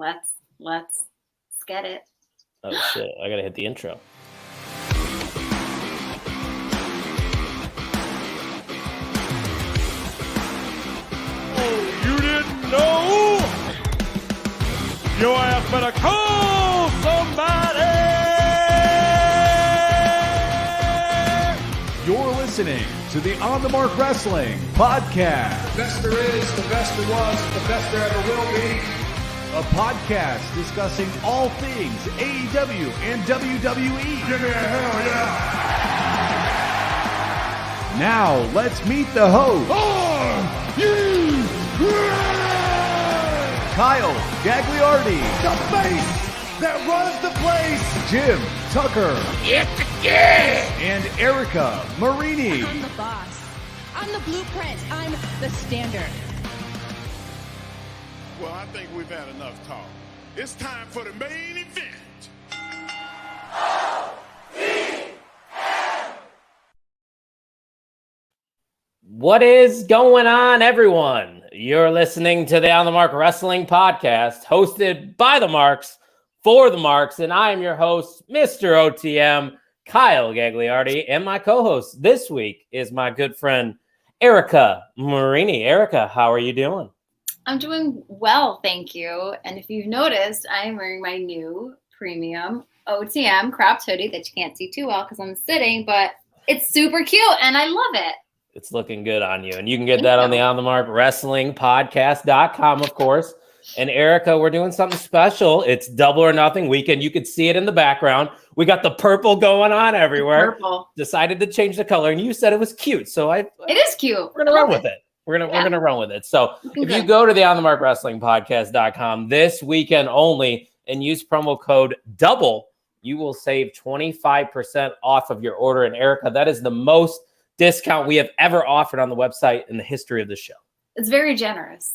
let's get it. Oh shit! I gotta hit the intro. Oh, you didn't know? Your ass better call somebody! You're listening to the On the Mark Wrestling Podcast. The best there is, the best there was, the best there ever will be. A podcast discussing all things AEW and WWE. Give me a hell yeah! Now, let's meet the host. Kyle Gagliardi. The face that runs the place. Jim Tucker. And Erica Marini. I'm the boss. I'm the blueprint. I'm the standard. Well, I think we've had enough talk. It's time for the main event. What is going on, everyone? You're listening to the On the Mark Wrestling Podcast, hosted by the Marks, for the Marks, and I am your host, Mr. OTM, Kyle Gagliardi, and my co-host this week is my good friend, Erica Marini. Erica, how are you doing? I'm doing well, thank you. And if you've noticed, I am wearing my new premium OTM cropped hoodie that you can't see too well because I'm sitting, but it's super cute and I love it. It's looking good on you. And you can get that on the On the Mark Wrestling Podcast.com, of course. And Erica, we're doing something special. It's Double or Nothing weekend. You could see it in the background. We got the purple going on everywhere. Purple. Decided to change the color, and you said it was cute. So it is cute. We're gonna run with it. We're gonna run with it. So if you go to the On the Mark Wrestling Podcast.com this weekend only and use promo code DOUBLE, you will save 25% off of your order. And Erica, that is the most discount we have ever offered on the website in the history of the show. It's very generous.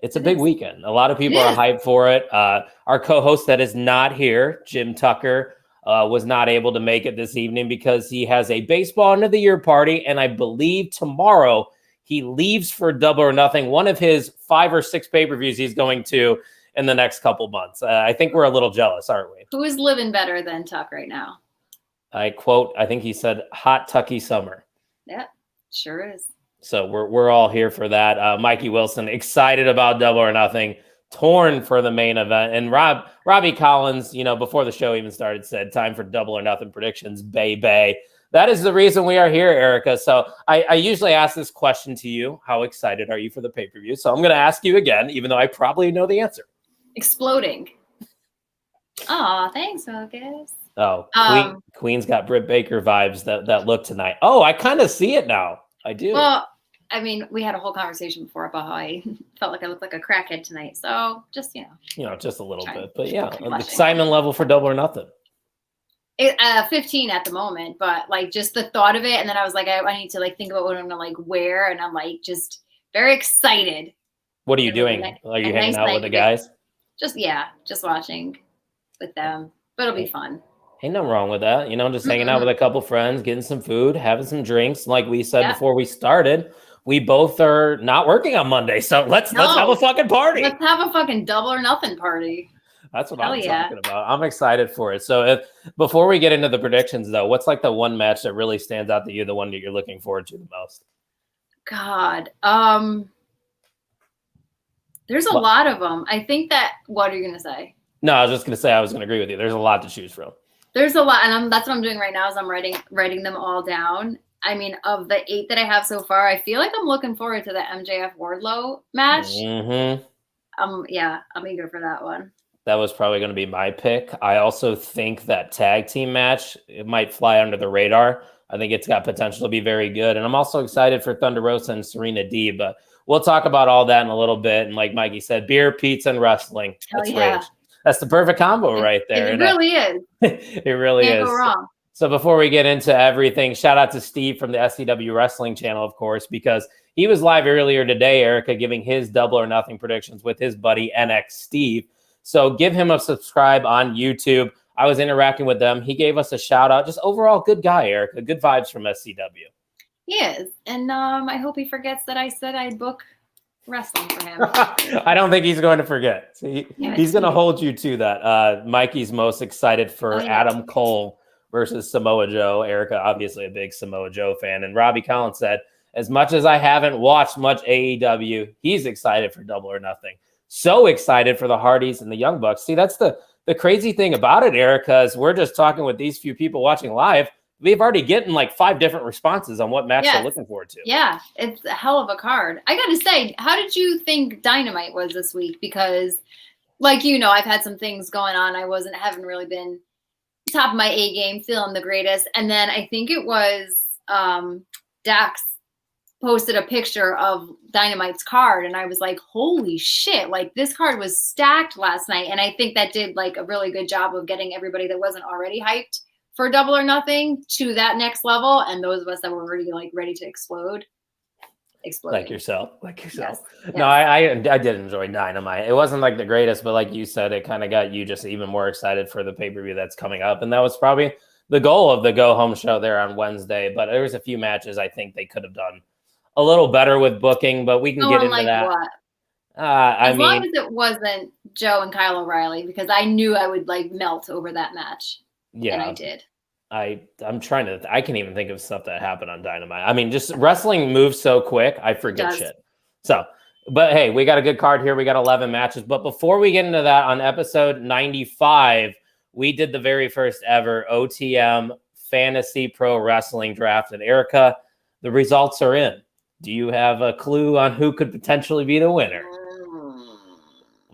It's a big weekend. A lot of people are hyped for it. Our co-host that is not here, Jim Tucker, was not able to make it this evening because he has a baseball end of the year party. And I believe tomorrow he leaves for Double or Nothing, one of his 5 or 6 pay-per-views he's going to in the next couple months. I think we're a little jealous, aren't we? Who is living better than Tuck right now? I quote, I think he said, hot Tucky summer. Yeah, sure is. So we're all here for that. Mikey Wilson, excited about Double or Nothing, torn for the main event. And Robbie Collins, before the show even started, said, time for Double or Nothing predictions, bay. That is the reason we are here, Erica. So I usually ask this question to you. How excited are you for the pay-per-view? So I'm going to ask you again, even though I probably know the answer. Exploding. Oh, thanks, Focus. Oh, Queen's got Britt Baker vibes that look tonight. Oh, I kind of see it now. I do. Well, I mean, we had a whole conversation before about how I felt like I looked like a crackhead tonight. So just, just a little bit. But yeah, excitement level for Double or Nothing. 15 at the moment, but like just the thought of it. And then I was like, I need to like think about what I'm going to wear. And I'm like, just very excited. What are you doing? Are you hanging out with the guys? Just watching with them, but it'll be fun. Ain't nothing wrong with that. Just hanging out with a couple friends, getting some food, having some drinks. Like we said before we started, we both are not working on Monday. So let's have a fucking party. Let's have a fucking Double or Nothing party. That's what I'm talking about. I'm excited for it. So before we get into the predictions, though, what's like the one match that really stands out to you, the one that you're looking forward to the most? God. There's a lot of them. I think that, what are you going to say? No, I was just going to say I was going to agree with you. There's a lot to choose from. There's a lot, and that's what I'm doing right now is I'm writing them all down. I mean, of the 8 that I have so far, I feel like I'm looking forward to the MJF Wardlow match. Mm-hmm. I'm eager for that one. That was probably going to be my pick. I also think that tag team match, it might fly under the radar. I think it's got potential to be very good. And I'm also excited for Thunder Rosa and Serena D, but we'll talk about all that in a little bit. And like Mikey said, beer, pizza, and wrestling. That's rage. That's the perfect combo right there. It really is. It really Can't is. go wrong. So before we get into everything, shout out to Steve from the SCW Wrestling channel, of course, because he was live earlier today, Erica, giving his Double or Nothing predictions with his buddy NX Steve. So give him a subscribe on YouTube. I was interacting with them. He gave us a shout out. Just overall good guy, Erica. Good vibes from SCW. He is. And I hope he forgets that I said I'd book wrestling for him. I don't think he's going to forget. He's going to hold you to that. Mikey's most excited for Adam Cole versus Samoa Joe. Erica, obviously a big Samoa Joe fan. And Robbie Collins said, as much as I haven't watched much AEW, he's excited for Double or Nothing. So excited for the Hardys and the Young Bucks. See, that's the crazy thing about it, Erica, is we're just talking with these few people watching live. We've already gotten like 5 different responses on what match they're looking forward to. Yeah, it's a hell of a card. I got to say, how did you think Dynamite was this week? Because, like, I've had some things going on. I haven't really been top of my A game, feeling the greatest. And then I think it was Dax posted a picture of Dynamite's card, and I was like, holy shit, like this card was stacked last night. And I think that did like a really good job of getting everybody that wasn't already hyped for Double or Nothing to that next level, and those of us that were already like ready to explode. Like yourself. Yes. No, I did enjoy Dynamite. It wasn't like the greatest, but like you said, it kind of got you just even more excited for the pay-per-view that's coming up. And that was probably the goal of the go home show there on Wednesday. But there was a few matches I think they could have done a little better with booking, but we can get into that. What? As long as it wasn't Joe and Kyle O'Reilly, because I knew I would like melt over that match. Yeah, and I did. I'm trying to. I can't even think of stuff that happened on Dynamite. I mean, just wrestling moves so quick, I forget shit. So, but hey, we got a good card here. We got 11 matches. But before we get into that, on episode 95, we did the very first ever OTM Fantasy Pro Wrestling Draft. And Erica, the results are in. Do you have a clue on who could potentially be the winner?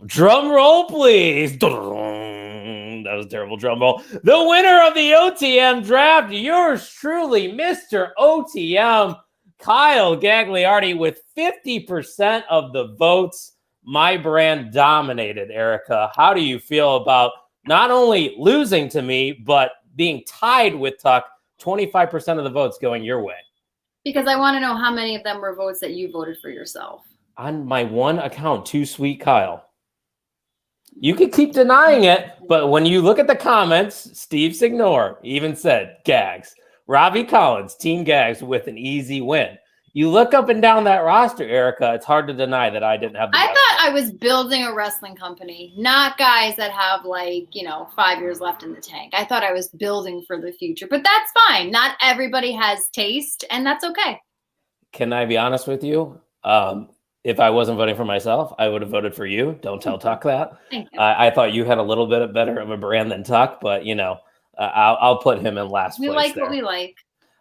Drum roll, please. That was a terrible drum roll. The winner of the OTM draft, yours truly, Mr. OTM, Kyle Gagliardi, with 50% of the votes. My brand dominated, Erica. How do you feel about not only losing to me, but being tied with Tuck, 25% of the votes going your way? Because I want to know how many of them were votes that you voted for yourself. On my one account, Too Sweet Kyle. You can keep denying it, but when you look at the comments, Steve Signor even said, Gags. Robbie Collins, Team Gags with an easy win. You look up and down that roster, Erica, it's hard to deny that I didn't have the I thought I was building a wrestling company, not guys that have 5 years left in the tank. I thought I was building for the future, but that's fine. Not everybody has taste, and that's okay. Can I be honest with you? If I wasn't voting for myself, I would have voted for you. Don't tell Tuck that. Thank you. I thought you had a little bit better of a brand than Tuck, but I'll put him in last place. We like there. what we like.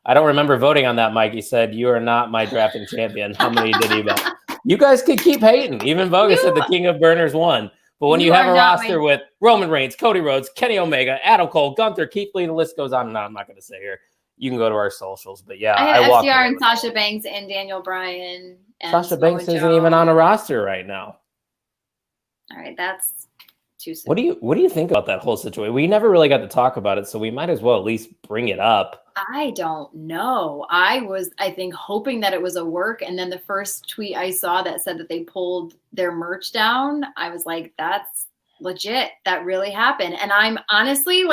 I don't remember voting on that, Mike. He said, you are not my drafting champion. How many did he vote? You guys could keep hating. Even Vogus said the King of Burners won. But when you have a roster with Roman Reigns, Cody Rhodes, Kenny Omega, Adam Cole, Gunther, Keith Lee, the list goes on and on. I'm not going to say here. You can go to our socials. But yeah, I have FDR and Sasha Banks and Daniel Bryan. And Sasha Banks isn't even on a roster right now. All right, that's too soon. What do you think about that whole situation? We never really got to talk about it, so we might as well at least bring it up. I don't know. I think, hoping that it was a work, and then the first tweet I saw that said that they pulled their merch down, I was like, that's legit. That really happened. And I'm honestly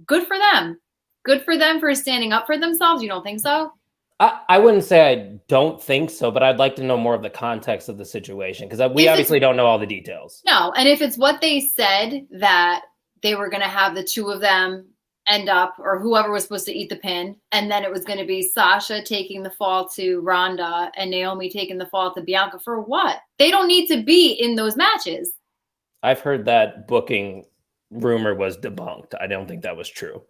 good for them. Good for them for standing up for themselves. You don't think so? I wouldn't say I don't think so, but I'd like to know more of the context of the situation because we obviously don't know all the details. No, and if it's what they said, that they were going to have the two of them end up, or whoever was supposed to eat the pin, and then it was going to be Sasha taking the fall to Ronda and Naomi taking the fall to Bianca, for what? They don't need to be in those matches. I've heard that booking rumor was debunked. I don't think that was true.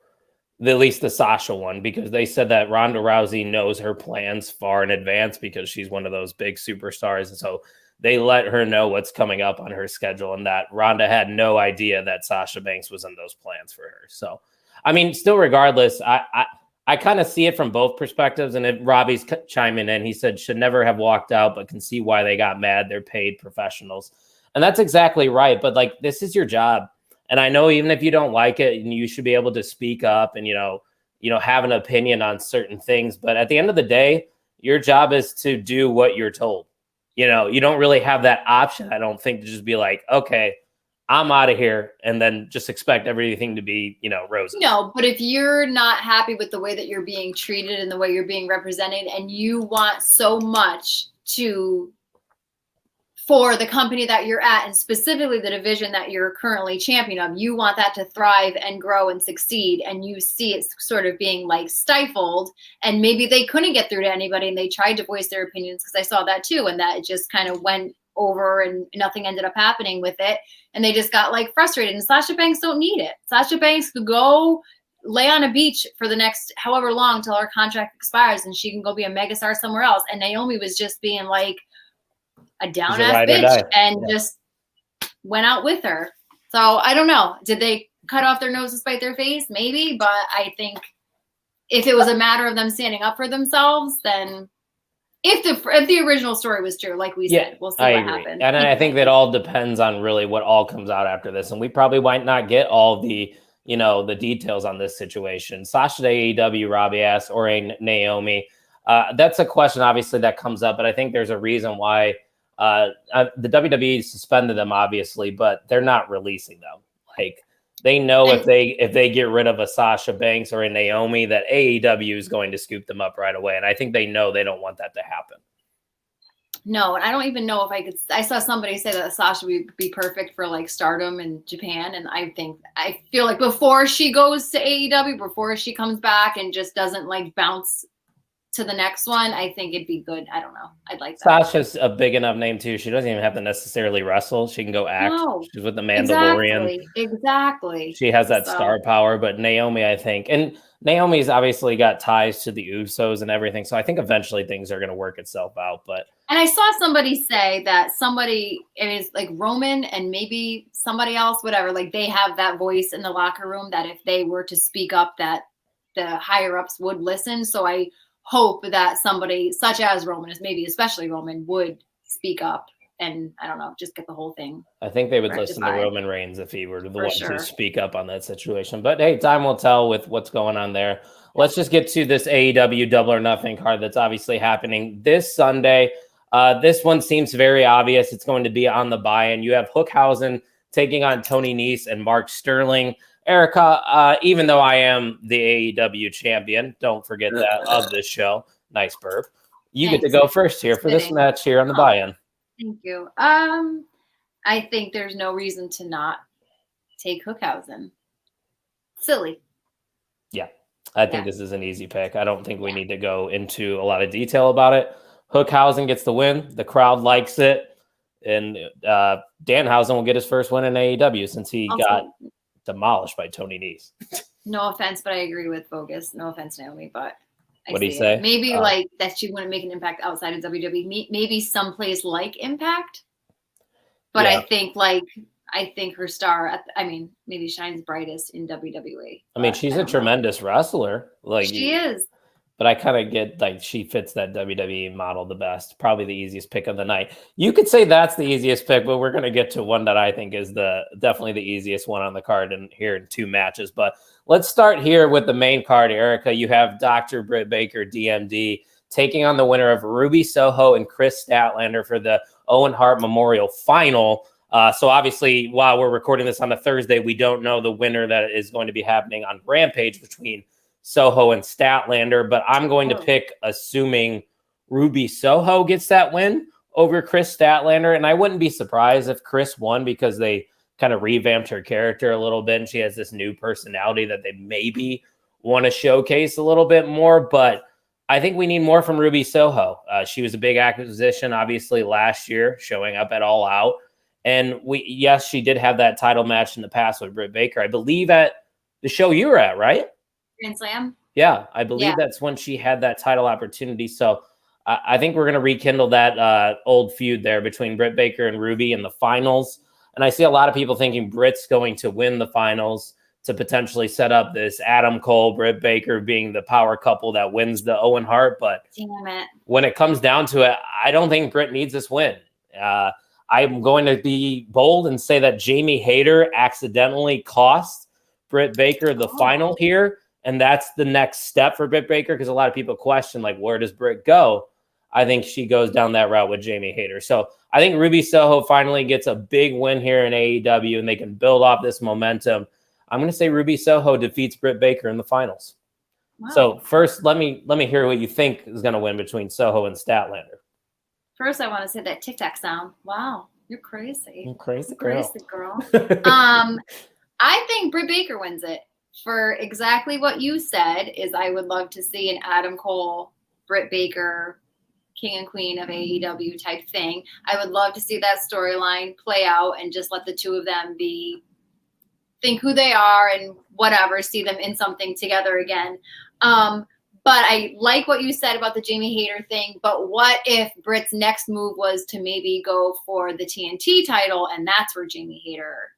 At least the Sasha one, because they said that Ronda Rousey knows her plans far in advance because she's one of those big superstars. And so they let her know what's coming up on her schedule, and that Ronda had no idea that Sasha Banks was in those plans for her. So, I mean, still regardless, I kind of see it from both perspectives. And if Robbie's chiming in, he said should never have walked out, but can see why they got mad. They're paid professionals. And that's exactly right. But this is your job. And I know even if you don't like it, you should be able to speak up and, have an opinion on certain things. But at the end of the day, your job is to do what you're told. You don't really have that option, I don't think, to just be like, okay, I'm out of here, and then just expect everything to be, roses. No, but if you're not happy with the way that you're being treated and the way you're being represented, and you want so much to for the company that you're at, and specifically the division that you're currently champion of, you want that to thrive and grow and succeed, and you see it sort of being like stifled, and maybe they couldn't get through to anybody and they tried to voice their opinions, because I saw that too, and that it just kind of went over and nothing ended up happening with it, and they just got like frustrated. And Sasha Banks don't need it. Sasha Banks could go lay on a beach for the next however long till her contract expires, and she can go be a megastar somewhere else. And Naomi was just being like a down ass bitch and just went out with her. So I don't know. Did they cut off their nose to spite their face? Maybe, but I think if it was a matter of them standing up for themselves, then if the original story was true, like we said, we'll see what happens. And I think that all depends on really what all comes out after this. And we probably might not get all the, the details on this situation. Sasha to AEW, Robbie asked, or a Naomi. That's a question, obviously, that comes up, but I think there's a reason why the WWE suspended them, obviously, but they're not releasing them. Like, they know if they get rid of a Sasha Banks or a Naomi, that AEW is going to scoop them up right away. And I think they know they don't want that to happen. No, and I don't even know if I saw somebody say that Sasha would be perfect for like Stardom in Japan. And I feel like before she goes to AEW, before she comes back and just doesn't like bounce to the next one, I think it'd be good. I don't know. I'd like that. Sasha's a big enough name too. She doesn't even have to necessarily wrestle. She can go act. No, she's with the Mandalorian. Exactly. She has that star power. But Naomi, I think, and Naomi's obviously got ties to the Usos and everything. So I think eventually things are going to work itself out. And I saw somebody say that it's like Roman and maybe somebody else, whatever, like they have that voice in the locker room that if they were to speak up, that the higher ups would listen. So I hope that somebody such as Roman, maybe especially Roman, would speak up and, I don't know, just get the whole thing. I think they would listen to Roman Reigns if he were the one to speak up on that situation. But hey, time will tell with what's going on there. Let's just get to this AEW Double or Nothing card that's obviously happening this Sunday. This one seems very obvious. It's going to be on the buy-in. You have Hookhausen taking on Tony Nese and Mark Sterling. Erica, even though I am the AEW champion, don't forget that, of this show. Nice burp. You get to go first here for this match here on the buy-in. Thank you. I think there's no reason to not take Hookhausen. Silly. Yeah, I think this is an easy pick. I don't think we need to go into a lot of detail about it. Hookhausen gets the win. The crowd likes it. And Danhausen will get his first win in AEW since he got demolished by Tony Nese. No offense, but I agree with Bogus. No offense, Naomi, but what do you say? Maybe like that she wouldn't make an impact outside of WWE. Maybe someplace like Impact. But I think her star, maybe shines brightest in WWE. I mean, she's a tremendous wrestler. Like she is. But I kind of get like she fits that WWE model the best. Probably the easiest pick of the night. You could say that's the easiest pick, but we're going to get to one that I think is definitely the easiest one on the card here in two matches. But let's start here with the main card, Erica. You have Dr. Britt Baker, DMD, taking on the winner of Ruby Soho and Chris Statlander for the Owen Hart Memorial Final. So obviously, while we're recording this on a Thursday, we don't know the winner that is going to be happening on Rampage between Soho and Statlander, but I'm going to pick, assuming Ruby Soho gets that win over Chris Statlander. And I wouldn't be surprised if Chris won because they kind of revamped her character a little bit. And she has this new personality that they maybe want to showcase a little bit more. But I think we need more from Ruby Soho. She was a big acquisition, obviously, last year, showing up at All Out. And she did have that title match in the past with Britt Baker. I believe at the show you were at, right? Grand Slam? Yeah, I believe that's when she had that title opportunity. So I think we're going to rekindle that old feud there between Britt Baker and Ruby in the finals. And I see a lot of people thinking Britt's going to win the finals to potentially set up this Adam Cole, Britt Baker being the power couple that wins the Owen Hart. But when it comes down to it, I don't think Britt needs this win. I'm going to be bold and say that Jamie Hayter accidentally cost Britt Baker the final here. And that's the next step for Britt Baker because a lot of people question, like, where does Britt go? I think she goes down that route with Jamie Hayter. So I think Ruby Soho finally gets a big win here in AEW and they can build off this momentum. I'm going to say Ruby Soho defeats Britt Baker in the finals. Wow. So first, let me hear what you think is going to win between Soho and Statlander. First, I want to say that Tic Tac sound. Wow, you're crazy. I'm crazy girl. Crazy girl. I think Britt Baker wins it for exactly what you said. Is I would love to see an Adam Cole, Britt Baker, King and Queen of AEW type thing. I would love to see that storyline play out and just let the two of them think who they are and whatever, see them in something together again. But I like what you said about the Jamie Hayter thing. But what if Britt's next move was to maybe go for the TNT title, and that's where Jamie Hayter?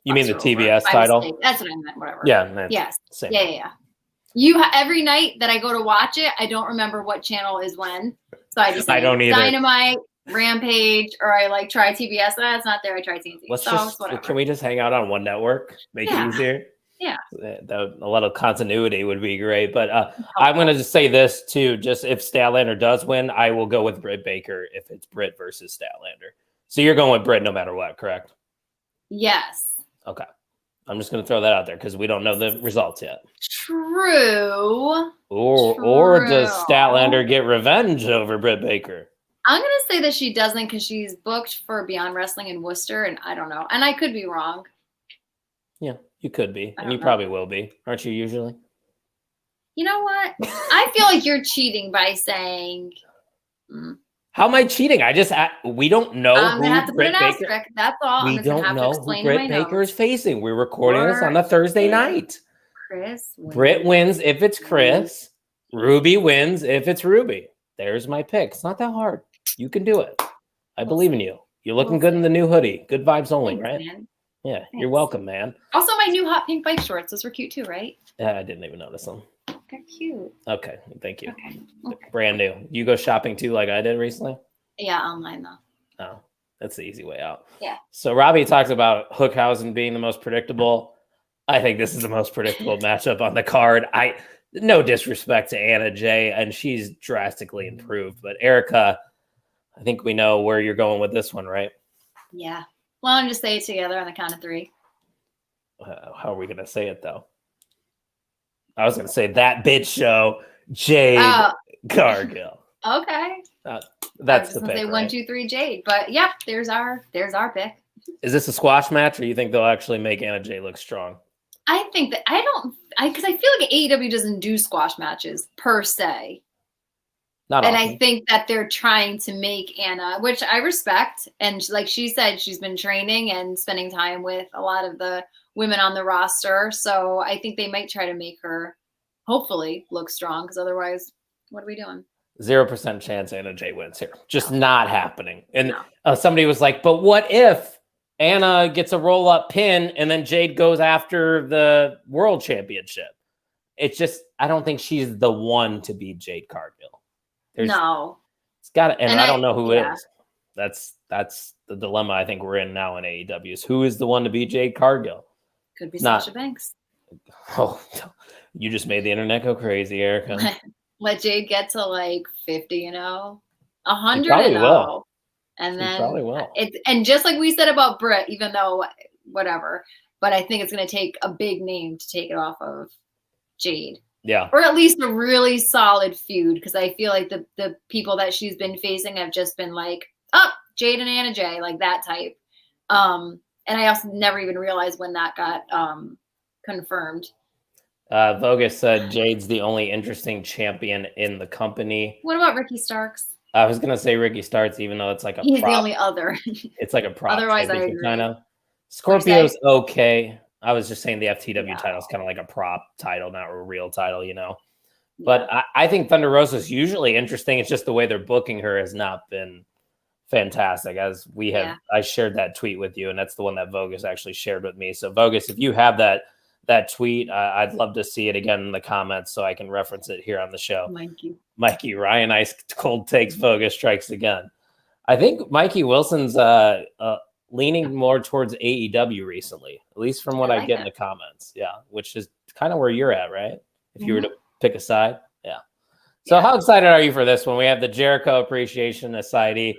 You mean the TBS title? Mistake. That's what I meant. Whatever. Yeah. Yes. Same. Yeah. Every night that I go to watch it, I don't remember what channel is when, so I just I don't either. Dynamite, Rampage, or I try TBS. It's not there. I try TNT. Can we just hang out on one network? Make it easier. Yeah. A lot of continuity would be great. But I'm going to just say this too. Just if Statlander does win, I will go with Britt Baker if it's Britt versus Statlander. So you're going with Britt no matter what, correct? Yes. Okay. I'm just going to throw that out there because we don't know the results yet. True. Or does Statlander get revenge over Britt Baker? I'm going to say that she doesn't because she's booked for Beyond Wrestling in Worcester, and I don't know. And I could be wrong. Yeah, you could be. And you probably will be. Aren't you usually? You know what? I feel like you're cheating by saying... How am I cheating? We don't know I'm gonna have to Britt put an Baker. asterisk. That's all. We don't know who Britt Baker is facing. We're recording this on a Thursday night. Chris wins. Britt wins if it's Chris. Ruby wins if it's Ruby. There's my pick. It's not that hard. You can do it. I believe in you. You're looking good in the new hoodie. Good vibes only, right? Man. Yeah, Thanks. You're welcome, man. Also, my new hot pink bike shorts. Those were cute too, right? Yeah, I didn't even notice them. They're cute. Okay, thank you. Okay. Brand new. You go shopping too, like I did recently? Yeah, online though. Oh, that's the easy way out. Yeah. So Robbie talks about Hookhausen being the most predictable. I think this is the most predictable matchup on the card. No disrespect to Anna Jay, and she's drastically improved. But Erica, I think we know where you're going with this one, right? Yeah. Well, I'm just say it together on the count of 3. How are we going to say it, though? I was going to say that bitch show, Jade Cargill. Okay. That's the pick. Say right? 1, 2, 3, Jade. But yeah, there's our pick. Is this a squash match, or you think they'll actually make Anna Jay look strong? I think that because I feel like AEW doesn't do squash matches per se. Not and often. I think that they're trying to make Anna, which I respect. And like she said, she's been training and spending time with a lot of the women on the roster. So I think they might try to make her hopefully look strong, because otherwise, what are we doing? 0% chance Anna Jay wins here. Just not happening. And somebody was like, but what if Anna gets a roll-up pin and then Jade goes after the world championship? It's just, I don't think she's the one to beat Jade Cargill. It's got to, and I don't know who it is. That's the dilemma I think we're in now in AEW is who is the one to beat Jade Cargill? Could be Sasha Banks. Oh, you just made the internet go crazy, Erica. Let Jade get to like 50, 100 probably will. And then probably will. And just like we said about Britt, even though whatever, but I think it's going to take a big name to take it off of Jade. Yeah. Or at least a really solid feud, because I feel like the people that she's been facing have just been like, Jade and Anna Jay, like that type. And I also never even realized when that got confirmed. Vogus said Jade's the only interesting champion in the company. What about Ricky Starks? I was gonna say Ricky Starks, even though it's like a He's prop. the only other. It's like a prop. Otherwise, I agree. Kind of. Scorpio's okay. I was just saying the FTW title is kind of like a prop title, not a real title, But I think Thunder Rosa's usually interesting. It's just the way they're booking her has not been fantastic. As we have, I shared that tweet with you, and that's the one that Vogus actually shared with me. So Vogus, if you have that tweet, I'd love to see it again in the comments so I can reference it here on the show. Mikey Ryan Ice Cold takes Vogus strikes again. I think Mikey Wilson's leaning more towards AEW recently, at least from what I get in the comments. Yeah, which is kind of where you're at, right? If you were to pick a side. Yeah. So how excited are you for this one? We have the Jericho Appreciation Society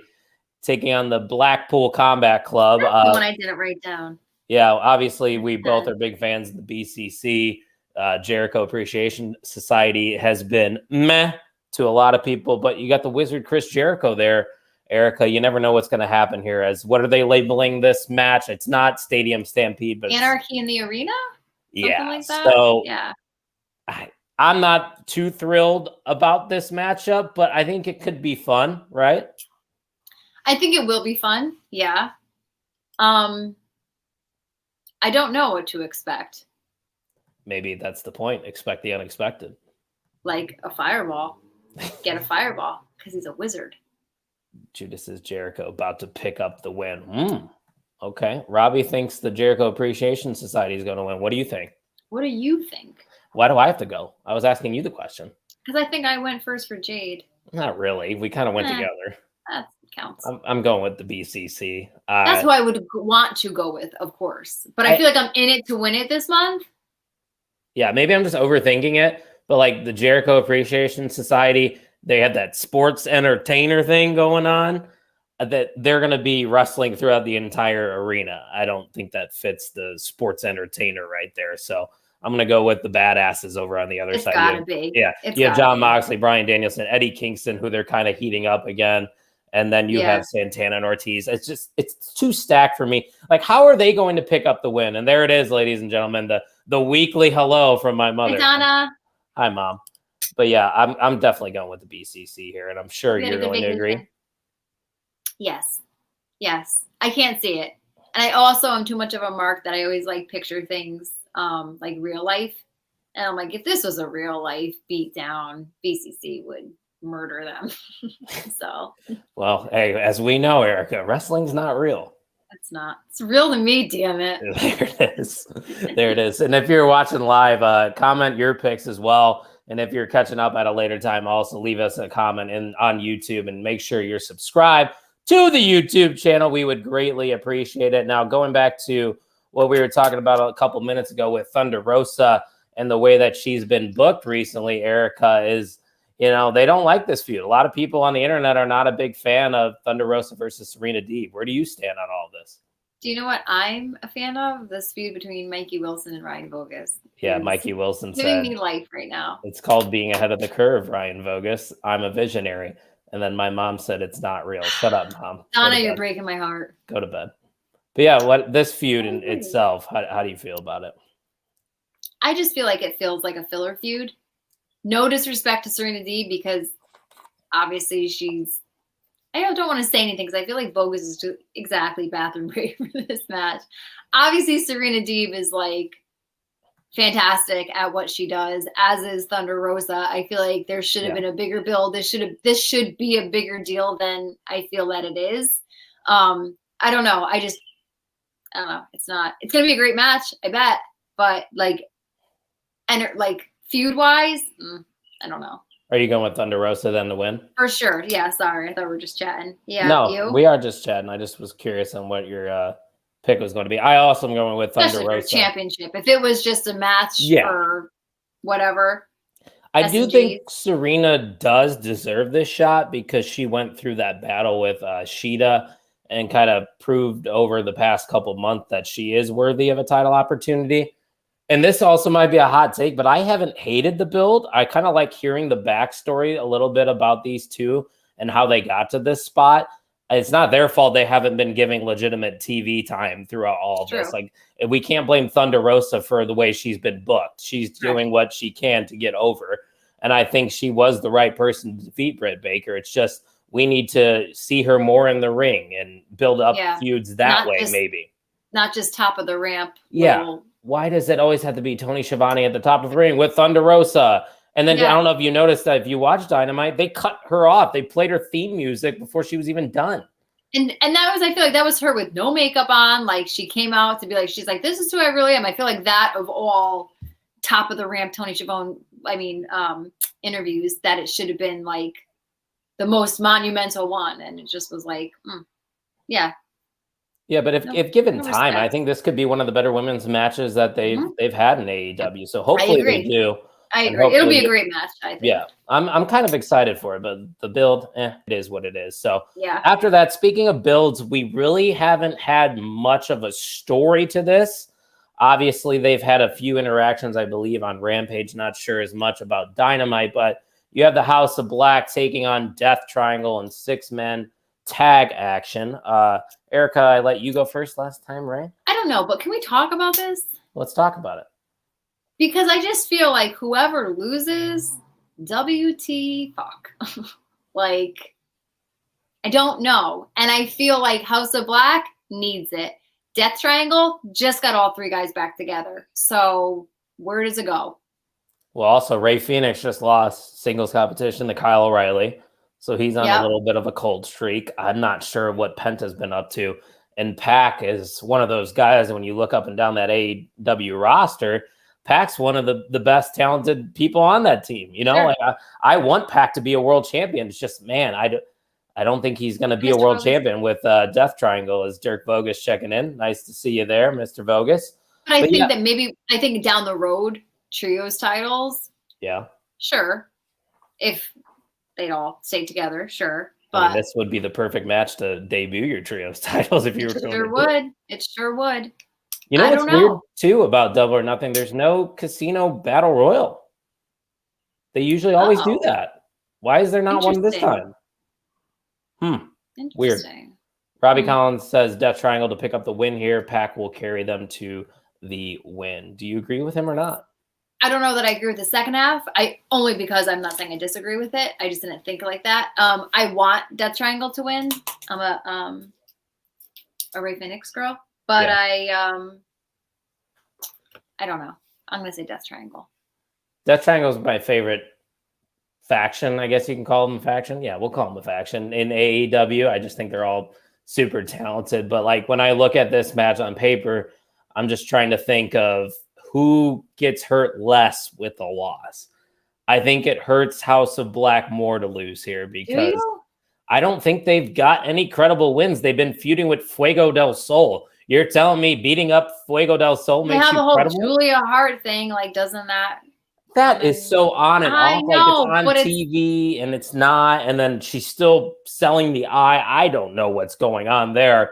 taking on the Blackpool Combat Club. That's the one I didn't write down. Yeah, obviously we both are big fans of the BCC. Jericho Appreciation Society has been meh to a lot of people, but you got the Wizard Chris Jericho there, Erica. You never know what's going to happen here. As what are they labeling this match? It's not Stadium Stampede, but Anarchy in the Arena? Yeah. Like that? So yeah. I'm not too thrilled about this matchup, but I think it could be fun, right? I think it will be fun. Yeah. I don't know what to expect. Maybe that's the point. Expect the unexpected. Like a fireball. Get a fireball because he's a wizard. Judas is Jericho about to pick up the win. Okay. Robbie thinks the Jericho Appreciation Society is going to win. What do you think? What do you think? Why do I have to go? I was asking you the question. Because I think I went first for Jade. Not really. We kind of went together. That counts. I'm going with the BCC. That's who I would want to go with, of course. But I feel like I'm in it to win it this month. Yeah, maybe I'm just overthinking it. But like the Jericho Appreciation Society, they had that sports entertainer thing going on. That they're going to be wrestling throughout the entire arena. I don't think that fits the sports entertainer right there. So I'm going to go with the badasses over on the other side. It's got to be. Yeah. You have John Moxley, Bryan Danielson, Eddie Kingston, who they're kind of heating up again. And then you have Santana and Ortiz. It's too stacked for me. Like, how are they going to pick up the win? And there it is, ladies and gentlemen, the weekly hello from my mother. Hey, Donna. Hi, Mom. But yeah, I'm definitely going with the BCC here, and I'm sure you're going to agree. Yes. I can't see it. And I also am too much of a mark that I always like picture things like real life. And I'm like, if this was a real life beatdown, BCC would murder them. So. Well, hey, as we know, Erica, wrestling's not real. It's not. It's real to me, damn it. There it is. And if you're watching live, comment your picks as well. And if you're catching up at a later time, also leave us a comment on YouTube and make sure you're subscribed to the YouTube channel. We would greatly appreciate it. Now, going back to what we were talking about a couple minutes ago with Thunder Rosa and the way that she's been booked recently, Erica, is, they don't like this feud. A lot of people on the internet are not a big fan of Thunder Rosa versus Serena Deeb. Where do you stand on all this? Do you know what I'm a fan of? This feud between Mikey Wilson and Ryan Vogus. Yeah, Mikey Wilson giving me life right now. It's called being ahead of the curve, Ryan Vogus. I'm a visionary. And then my mom said it's not real. Shut up, Mom. Donna, you're breaking my heart. Go to bed. But yeah, this feud in itself, how do you feel about it? I just feel like it feels like a filler feud. No disrespect to Serena Deeb because obviously I don't want to say anything because I feel like Vogus is just exactly bathroom break for this match. Obviously, Serena Deeb is like fantastic at what she does, as is Thunder Rosa. I feel like there should have been a bigger build. This should be a bigger deal than I feel that it is. I don't know. I don't know. It's not. It's gonna be a great match, I bet. But feud wise, I don't know. Are you going with Thunder Rosa then to win? For sure. Yeah, sorry. I thought we were just chatting. Yeah. No, we are just chatting. I just was curious on what your pick was going to be. I also am going with Thunder Rosa. Championship. If it was just a match for whatever. I do think Serena does deserve this shot because she went through that battle with Shida and kind of proved over the past couple months that she is worthy of a title opportunity. And this also might be a hot take, but I haven't hated the build. I kind of like hearing the backstory a little bit about these two and how they got to this spot. It's not their fault they haven't been giving legitimate TV time throughout all of this. Like, we can't blame Thunder Rosa for the way she's been booked. She's doing what she can to get over. And I think she was the right person to defeat Britt Baker. It's just we need to see her more in the ring and build up feuds that way, maybe. Not just top of the ramp. Yeah. Why does it always have to be Tony Schiavone at the top of the ring with Thunder Rosa? And then I don't know if you noticed that if you watch Dynamite, they cut her off. They played her theme music before she was even done. And that was, I feel like that was her with no makeup on. Like, she came out to be like, she's like, this is who I really am. I feel like that of all top of the ramp Tony Schiavone, interviews, that it should have been like the most monumental one. And it just was like, yeah. Yeah, but if given time, I think this could be one of the better women's matches that they've had in AEW. So hopefully they do. I agree. It'll be a great match, I think. Yeah, I'm kind of excited for it, but the build, it is what it is. So after that, speaking of builds, we really haven't had much of a story to this. Obviously, they've had a few interactions, I believe, on Rampage. Not sure as much about Dynamite, but you have the House of Black taking on Death Triangle in 6-man tag action. Erica, I let you go first last time, right? I don't know, but can we talk about this? Let's talk about it. Because I just feel like whoever loses, WT fuck. Like, I don't know. And I feel like House of Black needs it. Death Triangle just got all 3 guys back together. So where does it go? Well, also, Ray Phoenix just lost singles competition to Kyle O'Reilly. So he's on a little bit of a cold streak. I'm not sure what Penta's been up to. And Pac is one of those guys, when you look up and down that AEW roster, Pac's one of the best talented people on that team. You know, Sure. like I want Pac to be a world champion. It's just, man, I don't think he's going to be a world champion with Death Triangle. As Dirk Vogus checking in. Nice to see you there, Mr. Vogus. But I think that I think down the road, trios titles. Yeah. Sure. If they'd all stay together, sure. But I mean, this would be the perfect match to debut your trios titles if you were going It sure would. You know what's weird too about Double or Nothing? There's no casino battle royal. They usually always do that. Why is there not one this time? Weird. Robbie Collins says Death Triangle to pick up the win here. Pac will carry them to the win. Do you agree with him or not? I don't know that I agree with the second half. Only because I'm not saying I disagree with it. I just didn't think like that. I want Death Triangle to win. I'm a Ray Phoenix girl, but I don't know. I'm gonna say Death Triangle. Death Triangle is my favorite faction. I guess you can call them a faction. Yeah, we'll call them a faction in AEW. I just think they're all super talented. But like when I look at this match on paper, I'm just trying to think of who gets hurt less with a loss. I think it hurts House of Black more to lose here because I don't think they've got any credible wins. They've been feuding with Fuego del Sol. You're telling me beating up Fuego del Sol makes you credible? They have a whole Julia Hart thing. Like, doesn't that? That is so on and off. Like it's on TV and it's not. And then she's still selling the eye. I don't know what's going on there.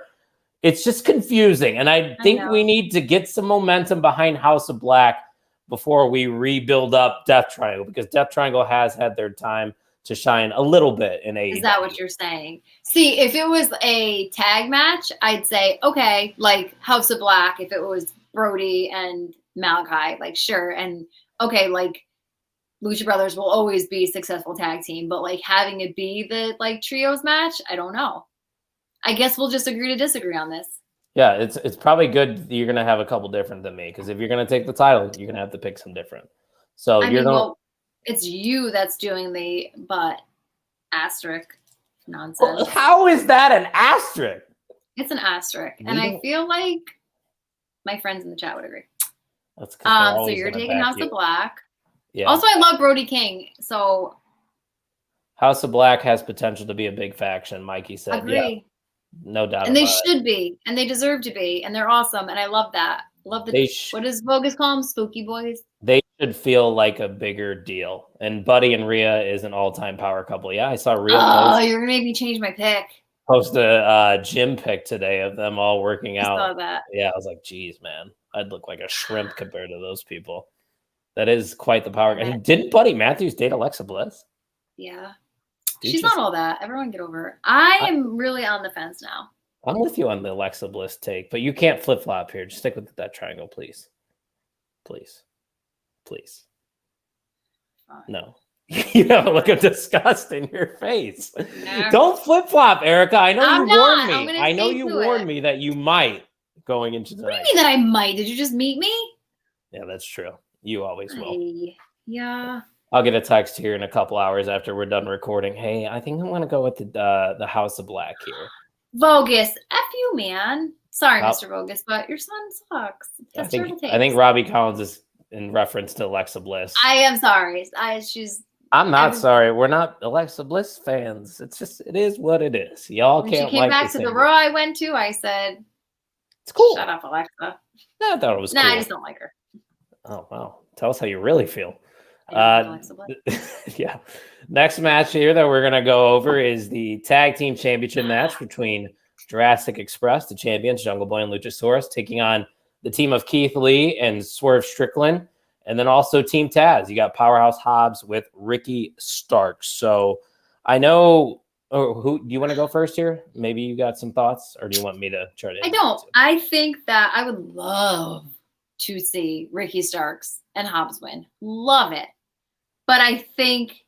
It's just confusing. And I think we need to get some momentum behind House of Black before we rebuild up Death Triangle, because Death Triangle has had their time to shine a little bit in AEW. Is that what you're saying? See, if it was a tag match, I'd say, okay, like House of Black, if it was Brody and Malachi, like sure. And okay, like Lucha Brothers will always be a successful tag team, but like having it be the like trios match, I don't know. I guess we'll just agree to disagree on this. Yeah, it's probably good you're going to have a couple different than me, because if you're going to take the title, you're going to have to pick some different. So it's you that's doing the asterisk nonsense. Well, how is that an asterisk? It's an asterisk, and I feel like my friends in the chat would agree. That's so you're taking House of Black. Yeah. Also, I love Brody King, so House of Black has potential to be a big faction. Mikey said, agree. Yeah, no doubt. And they should be, and they deserve to be, and they're awesome, and I love that. Love the what does Vogus call them? Spooky boys. They should feel like a bigger deal. And Buddy and Rhea is an all-time power couple. Yeah, I saw Rhea. You're gonna make me change my pick. Post a gym pic today of them all working out. I saw that. Yeah, I was like, geez, man, I'd look like a shrimp compared to those people. That is quite the power. Didn't Buddy Matthews date Alexa Bliss? Yeah. She's not all that. Everyone get over her. I am really on the fence now. I'm with you on the Alexa Bliss take, but you can't flip-flop here. Just stick with that triangle, please. Please. Please. Fine. No. You have a look of disgust in your face. No. Don't flip-flop, Erica. I know you warned me. I know you warned me that you might going into tonight. What do you mean that I might? Did you just meet me? Yeah, that's true. You always will. Yeah. I'll get a text here in a couple hours after we're done recording. Hey, I think I'm going to go with the House of Black here. Vogus, F you, man. Sorry, Mr. Vogus, but your son sucks. I think Robbie Collins is in reference to Alexa Bliss. I am sorry. I'm not sorry. We're not Alexa Bliss fans. It is what it is. Y'all can't like. She came back to the Raw I went to. I said, "It's cool." Shut up, Alexa. No, I thought it was. Nah, cool. I just don't like her. Oh wow! Tell us how you really feel. Yeah. Next match here that we're gonna go over is the tag team championship match between Jurassic Express, the champions, Jungle Boy and Luchasaurus, taking on the team of Keith Lee and Swerve Strickland. And then also Team Taz, you got Powerhouse Hobbs with Ricky Starks. So I know, who do you want to go first here? Maybe you got some thoughts, or do you want me to try to? I don't. I think that I would love to see Ricky Starks and Hobbs win. Love it. But I think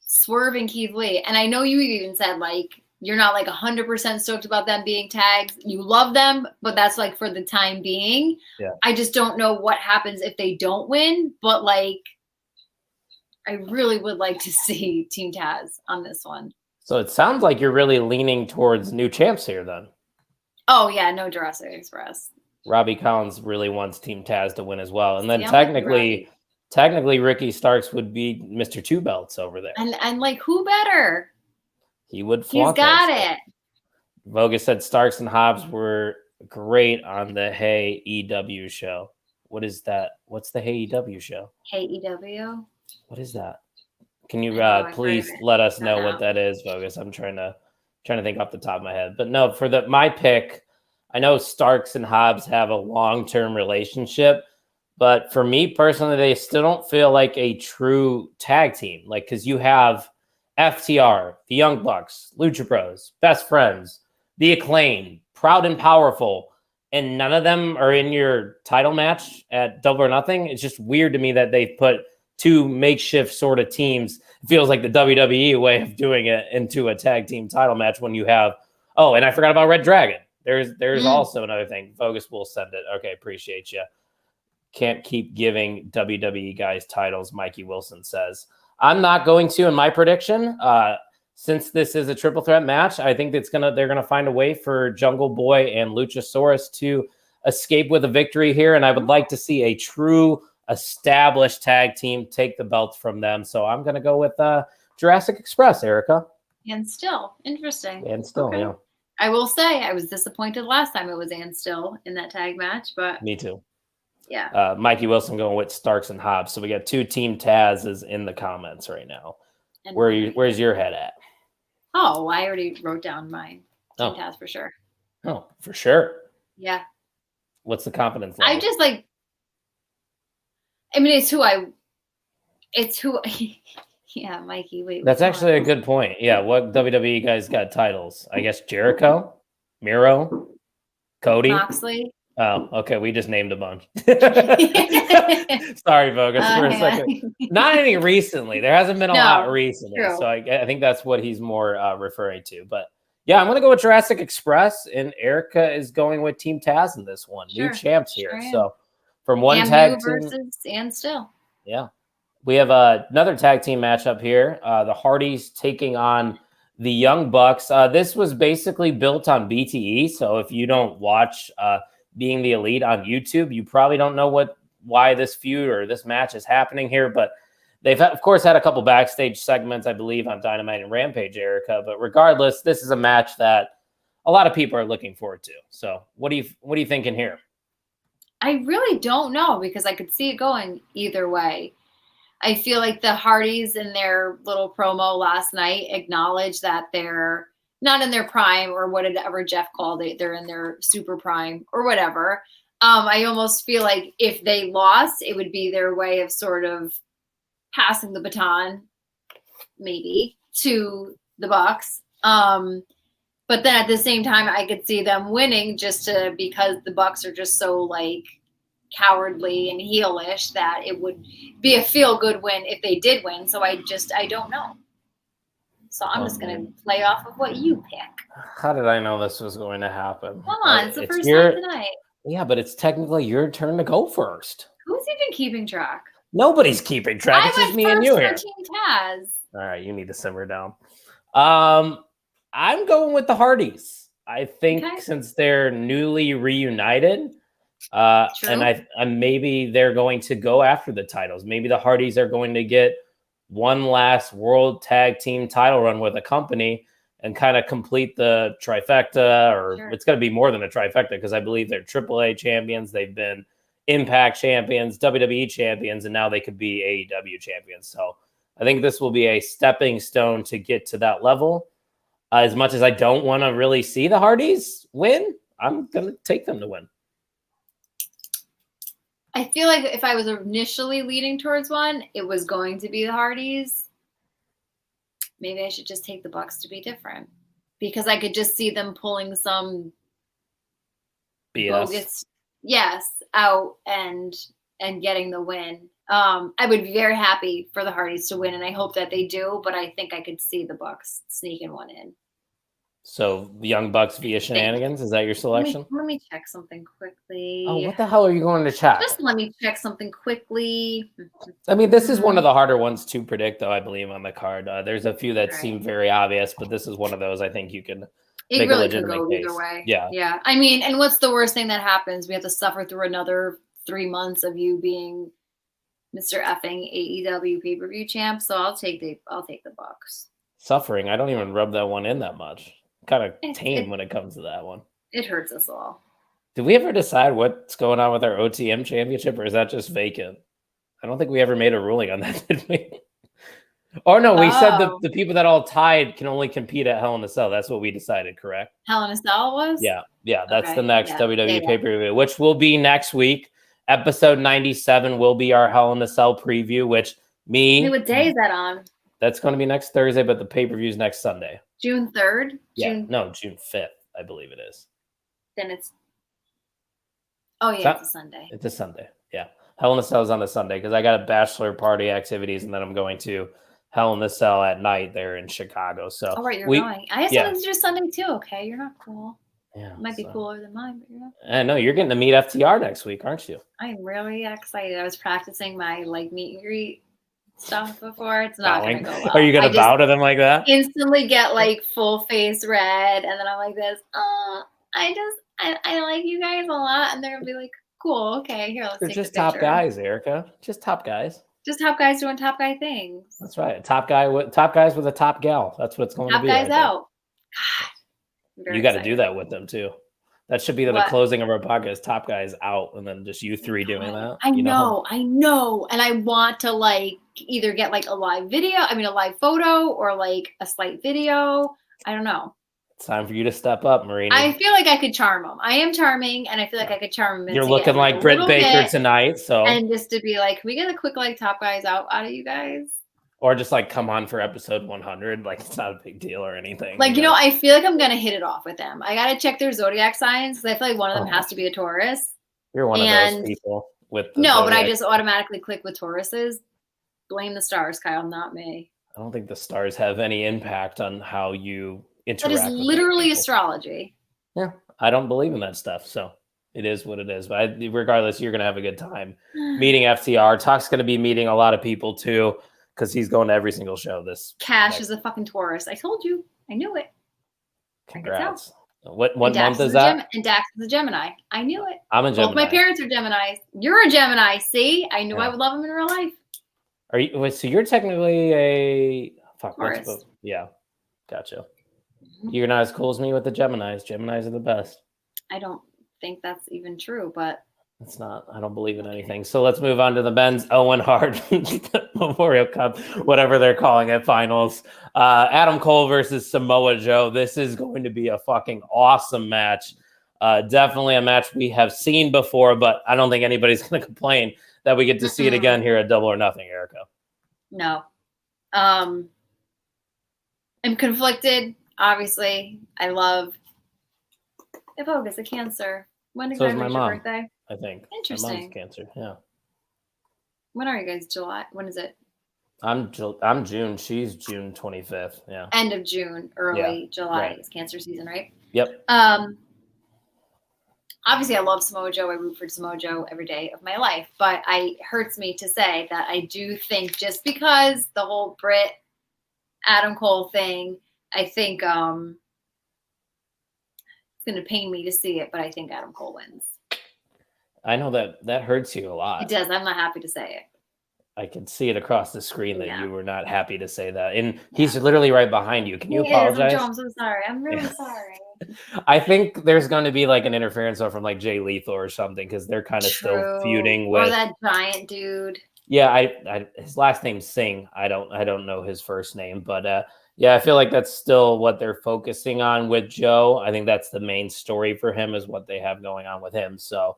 Swerve and Keith Lee, and I know you even said like you're not like 100% stoked about them being tagged. You love them, but that's like for the time being. Yeah. I just don't know what happens if they don't win, but like I really would like to see Team Taz on this one. So it sounds like you're really leaning towards new champs here then. Oh yeah, no Jurassic Express. Robbie Collins really wants Team Taz to win as well. And then Yeah, technically Ricky Starks would be Mr. Two Belts over there. And like who better? He would He's flaunt got those. it. Vogus said Starks and Hobbs were great on the Hey EW show. What is that? What's the Hey EW show? Hey EW. What is that? Can you I've please heard of it. let us I know don't what know. that is, Vogus? I'm trying to think off the top of my head. But no, for my pick, I know Starks and Hobbs have a long-term relationship, but for me personally, they still don't feel like a true tag team. Like, because you have FTR, the Young Bucks, Lucha Bros, Best Friends, the Acclaim, Proud and Powerful, and none of them are in your title match at Double or Nothing. It's just weird to me that they put two makeshift sort of teams. It feels like the WWE way of doing it into a tag team title match when you have, oh, and I forgot about Red Dragon. There's also another thing. Vogus will send it. Okay, appreciate you. Can't keep giving WWE guys titles, Mikey Wilson says. I'm not going to in my prediction. Since this is a triple threat match, I think they're gonna find a way for Jungle Boy and Luchasaurus to escape with a victory here. And I would like to see a true established tag team take the belts from them. So I'm gonna go with Jurassic Express, Erica. And still, interesting. And still, Okay. yeah. I will say I was disappointed last time it was and still in that tag match, but Me too. yeah. Mikey Wilson going with Starks and Hobbs. So we got two Team Taz's in the comments right now. And Where's your head at? Oh, I already wrote down mine. Team Oh. Taz for sure. Oh, for sure. Yeah. What's the confidence level? I just like, I mean, it's who, yeah, Mikey, wait. That's which actually a one? good point. Yeah, what WWE guys got titles? I guess Jericho, Miro, Cody. Moxley. Oh, okay. We just named a bunch. Sorry, Vogus, for a Yeah. second. Not any recently. There hasn't been a No, lot recently. true. So I think that's what he's more referring to. But yeah, I'm going to go with Jurassic Express, and Erica is going with Team Taz in this one. Sure, New champs here. sure am. So from one And tag you team. versus and still. Yeah. We have another tag team matchup here. The Hardys taking on the Young Bucks. This was basically built on BTE. So if you don't watch Being the Elite on YouTube, you probably don't know why this feud or this match is happening here. But they've, of course, had a couple backstage segments, I believe, on Dynamite and Rampage, Erica. But regardless, this is a match that a lot of people are looking forward to. So what are you thinking here? I really don't know because I could see it going either way. I feel like the Hardys in their little promo last night acknowledged that they're not in their prime or whatever Jeff called it. They're in their super prime or whatever. I almost feel like if they lost, it would be their way of sort of passing the baton, maybe, to the Bucks. But then at the same time, I could see them winning because the Bucks are just so like cowardly and heelish that it would be a feel-good win if they did win. So I don't know. So I'm just going to play off of what you pick. How did I know this was going to happen? Come on, it's the first time tonight. Yeah, but it's technically your turn to go first. Who's even keeping track? Nobody's keeping track. It's just me and you here. Team Taz. All right, you need to simmer down. I'm going with the Hardys. I think since they're newly reunited, and maybe they're going to go after the titles. Maybe the Hardys are going to get one last World Tag Team title run with a company and kind of complete the trifecta, or it's going to be more than a trifecta because I believe they're AAA champions. They've been Impact champions, WWE champions, and now they could be AEW champions. So I think this will be a stepping stone to get to that level. As much as I don't want to really see the Hardys win, I'm going to take them to win. I feel like if I was initially leaning towards one, it was going to be the Hardys. Maybe I should just take the Bucks to be different because I could just see them pulling some BS. bogus, out and getting the win. I would be very happy for the Hardys to win, and I hope that they do. But I think I could see the Bucks sneaking one in. So the Young Bucks via shenanigans, is that your selection? Let me check something quickly. Oh, what the hell are you going to check? Just let me check something quickly. I mean, this is one of the harder ones to predict, though, I believe, on the card. There's a few that seem very obvious, but this is one of those I think you can It make really a legitimate could go case. either way. Yeah. Yeah. I mean, and what's the worst thing that happens? We have to suffer through another 3 months of you being Mr. effing AEW pay-per-view champ. So I'll take the Bucks. Suffering. I don't even rub that one in that much. Kind of tame when it comes to that one. It hurts us all. Did we ever decide what's going on with our OTM championship, or is that just vacant? I don't think we ever made a ruling on that, did we? Oh, no, we said the people that all tied can only compete at Hell in a Cell. That's what we decided, correct? Hell in a Cell was? Yeah, that's Okay, the next yeah, WWE pay-per-view, which will be next week. Episode 97 will be our Hell in a Cell preview, which Hey, what day is that on? That's going to be next Thursday, but the pay-per-view is next Sunday. June 3rd? Yeah, June 5th, I believe it is. Then it's... Oh, yeah, it's a Sunday. It's a Sunday, yeah. Hell in a Cell is on a Sunday because I got a bachelor party activities, and then I'm going to Hell in a Cell at night there in Chicago. So, oh, right, you're going. I have something to do Sunday, too, okay? You're not cool. Yeah, might be cooler than mine, but you're not. I know you're getting to meet FTR next week, aren't you? I'm really excited. I was practicing my meet and greet stuff before. It's not going to go well. Are you going to bow to them like that? Instantly get full face red, and then I'm like this. I like you guys a lot, and they're gonna be like, cool, okay, here, let's take a picture. Just top guys, Erica. Just top guys. Just top guys doing top guy things. That's right. Top guys with a top gal. That's what it's going to be. Top guys out. God, you got to do that with them too. That should be the closing of our podcast. Top guys out, and then just you three doing that. I know, and I want to either get a live video, a live photo, or a slight video. I don't know. It's time for you to step up, Marina. I feel like I could charm them. I am charming, and I feel like I could charm them. You're looking like Britt Baker tonight, so and just to be like, can we get a quick top guys out of you guys? Or just come on for episode 100. It's not a big deal or anything. I feel like I'm gonna hit it off with them. I gotta check their zodiac signs because I feel like one of them has to be a Taurus. You're one of those people with the no, zodiac. but I just automatically click with Tauruses. Blame the stars, Kyle, not me. I don't think the stars have any impact on how you interact. That is literally astrology. Yeah, I don't believe in that stuff, so it is what it is. But regardless, you're gonna have a good time meeting FTR. Talk's gonna be meeting a lot of people too, because he's going to every single show. This Cash is a fucking Taurus. I told you. I knew it. Congrats. What month is that? And Dax is a Gemini. I knew it. I'm a Gemini. Both my parents are Geminis. You're a Gemini. See? I knew I would love him in real life. Are you? Wait, so you're technically a Taurus. Yeah. Gotcha. You're not as cool as me with the Geminis. Geminis are the best. I don't think that's even true, but it's not. I don't believe in anything. So let's move on to the men's Owen Hart Memorial Cup, whatever they're calling it, finals. Adam Cole versus Samoa Joe. This is going to be a fucking awesome match. Definitely a match we have seen before, but I don't think anybody's going to complain that we get to see it again here at Double or Nothing, Erica. No. I'm conflicted. Obviously, I love Evoke is a Cancer. When exactly is your birthday? I think. Interesting. My mom's Cancer. Yeah. When are you guys? July? When is it? I'm June. She's June 25th. Yeah. End of June, early July is Cancer season, right? Yep. Obviously, I love Samoa Joe. I root for Samoa Joe every day of my life, but it hurts me to say that I do think just because the whole Britt Adam Cole thing, I think it's going to pain me to see it, but I think Adam Cole wins. I know that hurts you a lot. It does. I'm not happy to say it. I can see it across the screen that you were not happy to say that. And he's literally right behind you. Can you apologize? I'm so sorry. I'm really sorry. I think there's going to be an interference from Jay Lethal or something because they're kind of still feuding with that giant dude. Yeah, I his last name's Singh. I don't know his first name, but yeah, I feel like that's still what they're focusing on with Joe. I think that's the main story for him is what they have going on with him. So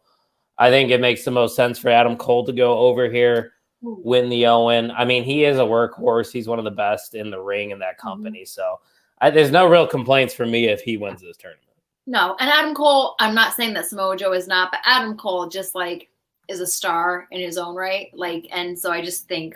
I think it makes the most sense for Adam Cole to go over here, win the Owen. I mean, he is a workhorse. He's one of the best in the ring in that company. So there's no real complaints for me if he wins this tournament. No, and Adam Cole, I'm not saying that Samoa Joe is not, but Adam Cole just like is a star in his own right. Like, and so I just think,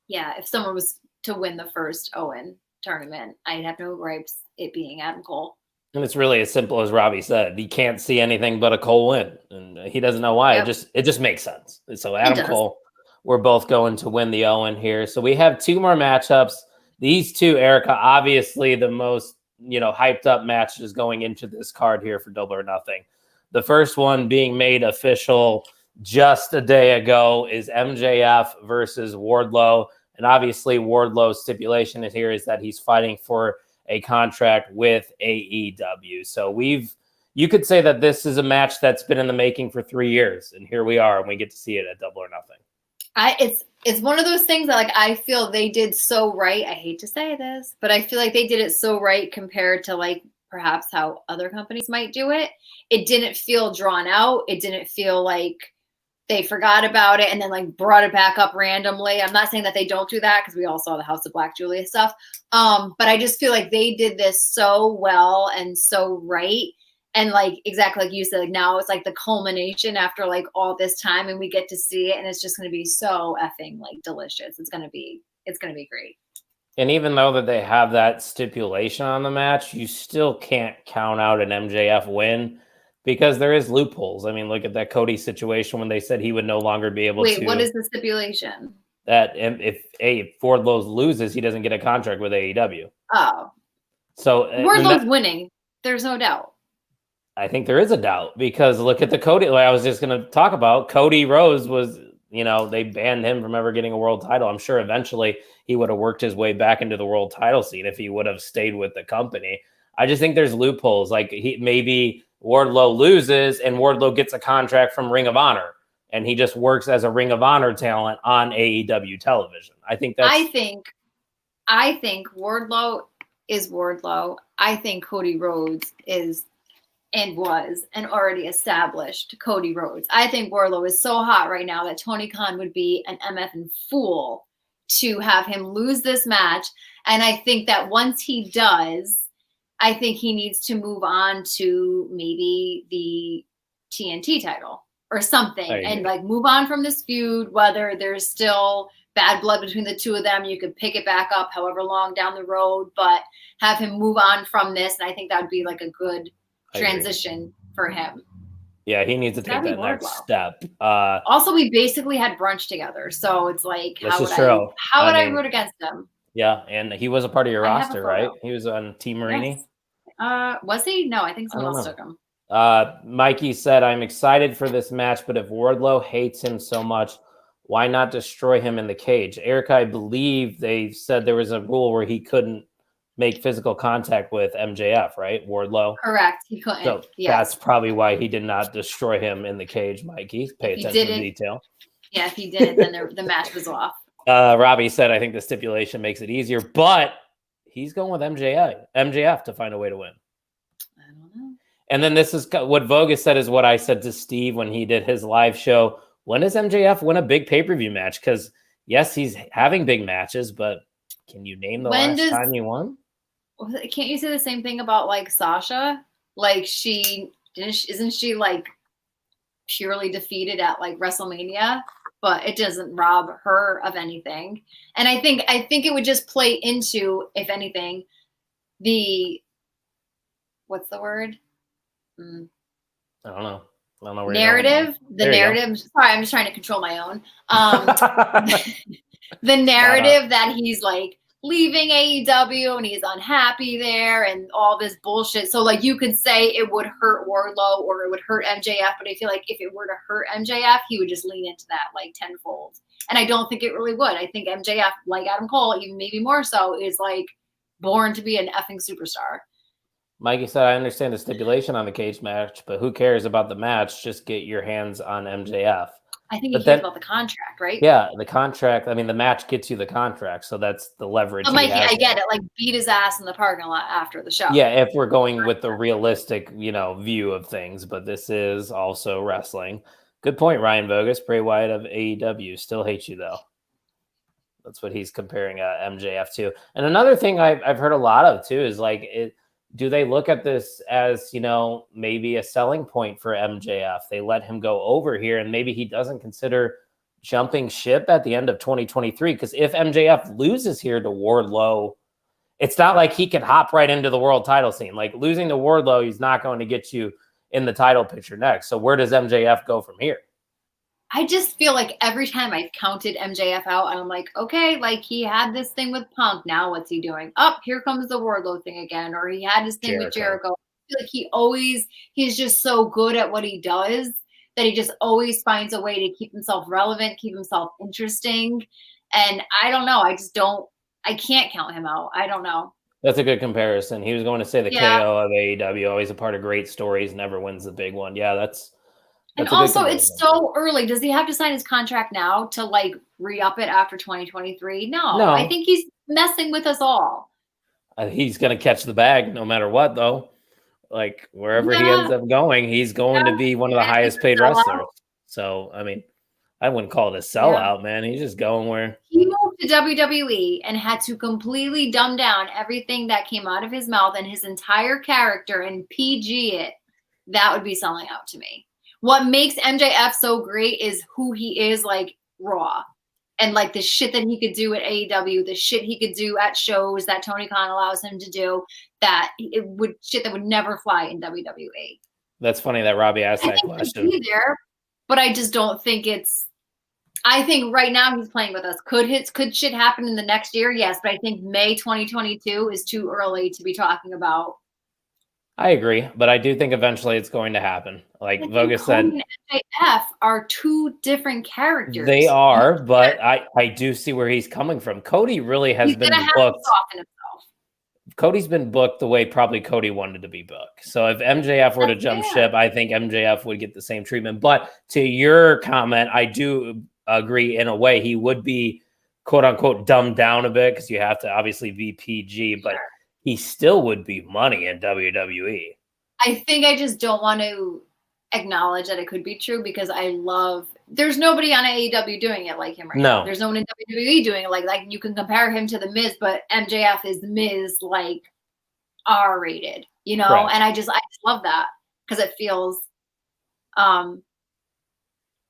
yeah, if someone was to win the first Owen tournament, I'd have no gripes it being Adam Cole. And it's really as simple as Robbie said. He can't see anything but a Cole win, and he doesn't know why. Yep. It just makes sense. So Adam Cole, we're both going to win the Owen here. So we have 2 more matchups. These two, Erica, obviously the most hyped up matches going into this card here for Double or Nothing. The first one being made official just a day ago is MJF versus Wardlow. And obviously Wardlow's stipulation here is that he's fighting for a contract with AEW. So you could say that this is a match that's been in the making for 3 years. And here we are, and we get to see it at Double or Nothing. It's one of those things that like I feel they did so right. I hate to say this, but I feel like they did it so right compared to like perhaps how other companies might do it. It didn't feel drawn out. It didn't feel like they forgot about it and then like brought it back up randomly. I'm not saying that they don't do that because we all saw the House of Black Julia stuff. But I just feel like they did this so well and so right. And like exactly like you said, like now it's like the culmination after like all this time, and we get to see it, and it's just going to be so effing like delicious. It's going to be great. And even though that they have that stipulation on the match, you still can't count out an MJF win because there is loopholes. I mean, look at that Cody situation when they said he would no longer be able to. Wait, what is the stipulation? That if Wardlow loses, he doesn't get a contract with AEW. Oh, so Wardlow's winning. There's no doubt. I think there is a doubt because look at the Cody. Like I was just going to talk about Cody Rhodes was, they banned him from ever getting a world title. I'm sure eventually he would have worked his way back into the world title scene if he would have stayed with the company. I just think there's loopholes. Like maybe Wardlow loses and Wardlow gets a contract from Ring of Honor and he just works as a Ring of Honor talent on AEW television. I think Wardlow is Wardlow. I think Cody Rhodes is and was an already established Cody Rhodes. I think Wardlow is so hot right now that Tony Khan would be an MFing fool to have him lose this match. And I think that once he does, I think he needs to move on to maybe the TNT title or something and like move on from this feud, whether there's still bad blood between the two of them. You could pick it back up however long down the road, but have him move on from this. And I think that would be like a good transition for him. Yeah, he needs to take that next step. Also, we basically had brunch together, so it's like, how would I root against him? Yeah, and he was a part of your roster, right? He was on Team Marini. Yes. Was he? No, I think someone else took him. Mikey said, "I'm excited for this match, but if Wardlow hates him so much, why not destroy him in the cage?" Erica, I believe they said there was a rule where he couldn't make physical contact with MJF, right? Wardlow. Correct. He couldn't. So that's probably why he did not destroy him in the cage, Mikey. Pay attention to detail. Yeah, if he didn't, then the match was off. Robbie said, I think the stipulation makes it easier, but he's going with MJF to find a way to win. I don't know. And then this is what Vogus said is what I said to Steve when he did his live show. When does MJF win a big pay-per-view match? Because, yes, he's having big matches, but can you name the last time he won? Can't you say the same thing about like Sasha? Like isn't she like purely defeated at like WrestleMania, but it doesn't rob her of anything. And I think it would just play into, if anything, what's the word? I don't know where narrative. The narrative. Sorry, I'm just trying to control my own. The narrative that he's like leaving AEW and he's unhappy there and all this bullshit. So like you could say it would hurt Wardlow or it would hurt MJF, but I feel like if it were to hurt MJF, he would just lean into that like tenfold. And I don't think it really would. I think MJF, like Adam Cole, even maybe more so, is like born to be an effing superstar. Mikey said, I understand the stipulation on the cage match, but who cares about the match? Just get your hands on MJF. I think he But cares then, about the contract, right? yeah, the contract. I mean, the match gets you the contract, so that's the leverage But he Mikey, has. I get it. Like, beat his ass in the parking lot after the show. Yeah, if we're going with the realistic, view of things, but this is also wrestling. Good point, Ryan Bogus. Bray Wyatt of AEW still hates you though. That's what he's comparing MJF to. And another thing I've heard a lot of too is like, do they look at this as maybe a selling point for MJF? They let him go over here, and maybe he doesn't consider jumping ship at the end of 2023. Because if MJF loses here to Wardlow, it's not like he can hop right into the world title scene. Like losing to Wardlow, he's not going to get you in the title picture next. So where does MJF go from here? I just feel like every time I've counted MJF out, and I'm like, okay, like he had this thing with Punk. Now what's he doing? Up, here comes the Wardlow thing again. Or he had his thing with Jericho. I feel like he's just so good at what he does that he just always finds a way to keep himself relevant, keep himself interesting. And I don't know. I can't count him out. I don't know. That's a good comparison. He was going to say the KO of AEW, always a part of great stories, never wins the big one. Yeah, that's and also, it's so early. Does he have to sign his contract now to like re-up it after 2023? No, I think he's messing with us all. He's going to catch the bag no matter what, though. Like wherever he ends up going, he's going to be one of the highest paid wrestlers. So, I mean, I wouldn't call it a sellout, man. He's just going where he moved to WWE and had to completely dumb down everything that came out of his mouth and his entire character and PG it. That would be selling out to me. What makes MJF so great is who he is, like Raw, and like the shit that he could do at AEW, the shit he could do at shows that Tony Khan allows him to do, shit that would never fly in WWE. That's funny that Robbie asked that question. Be there, but I just don't think it's. I think right now he's playing with us. Could shit happen in the next year? Yes, but I think May 2022 is too early to be talking about. I agree, but I do think eventually it's going to happen. Like Vogus said, and MJF are two different characters. They are, but I do see where he's coming from. Cody really has been booked. Cody's been booked the way probably Cody wanted to be booked. So if MJF were to jump ship, I think MJF would get the same treatment. But to your comment, I do agree in a way he would be quote unquote dumbed down a bit because you have to obviously be PG, but he still would be money in WWE. I think I just don't want to acknowledge that it could be true because there's nobody on AEW doing it like him right now. There's no one in WWE doing it like you can compare him to The Miz, but MJF is The Miz like R-rated, Right. And I just love that because it feels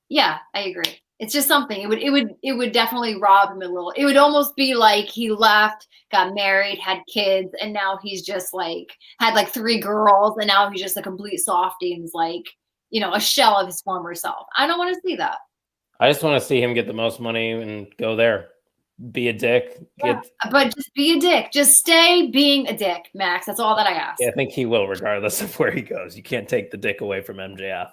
yeah, I agree. It's just something. It would definitely rob him a little. It would almost be like he left, got married, had kids, and now he's just like had like 3 girls, and now he's just a complete softie and is like, a shell of his former self. I don't want to see that. I just want to see him get the most money and go there. Be a dick. But just be a dick. Just stay being a dick, Max. That's all that I ask. Yeah, I think he will, regardless of where he goes. You can't take the dick away from MJF.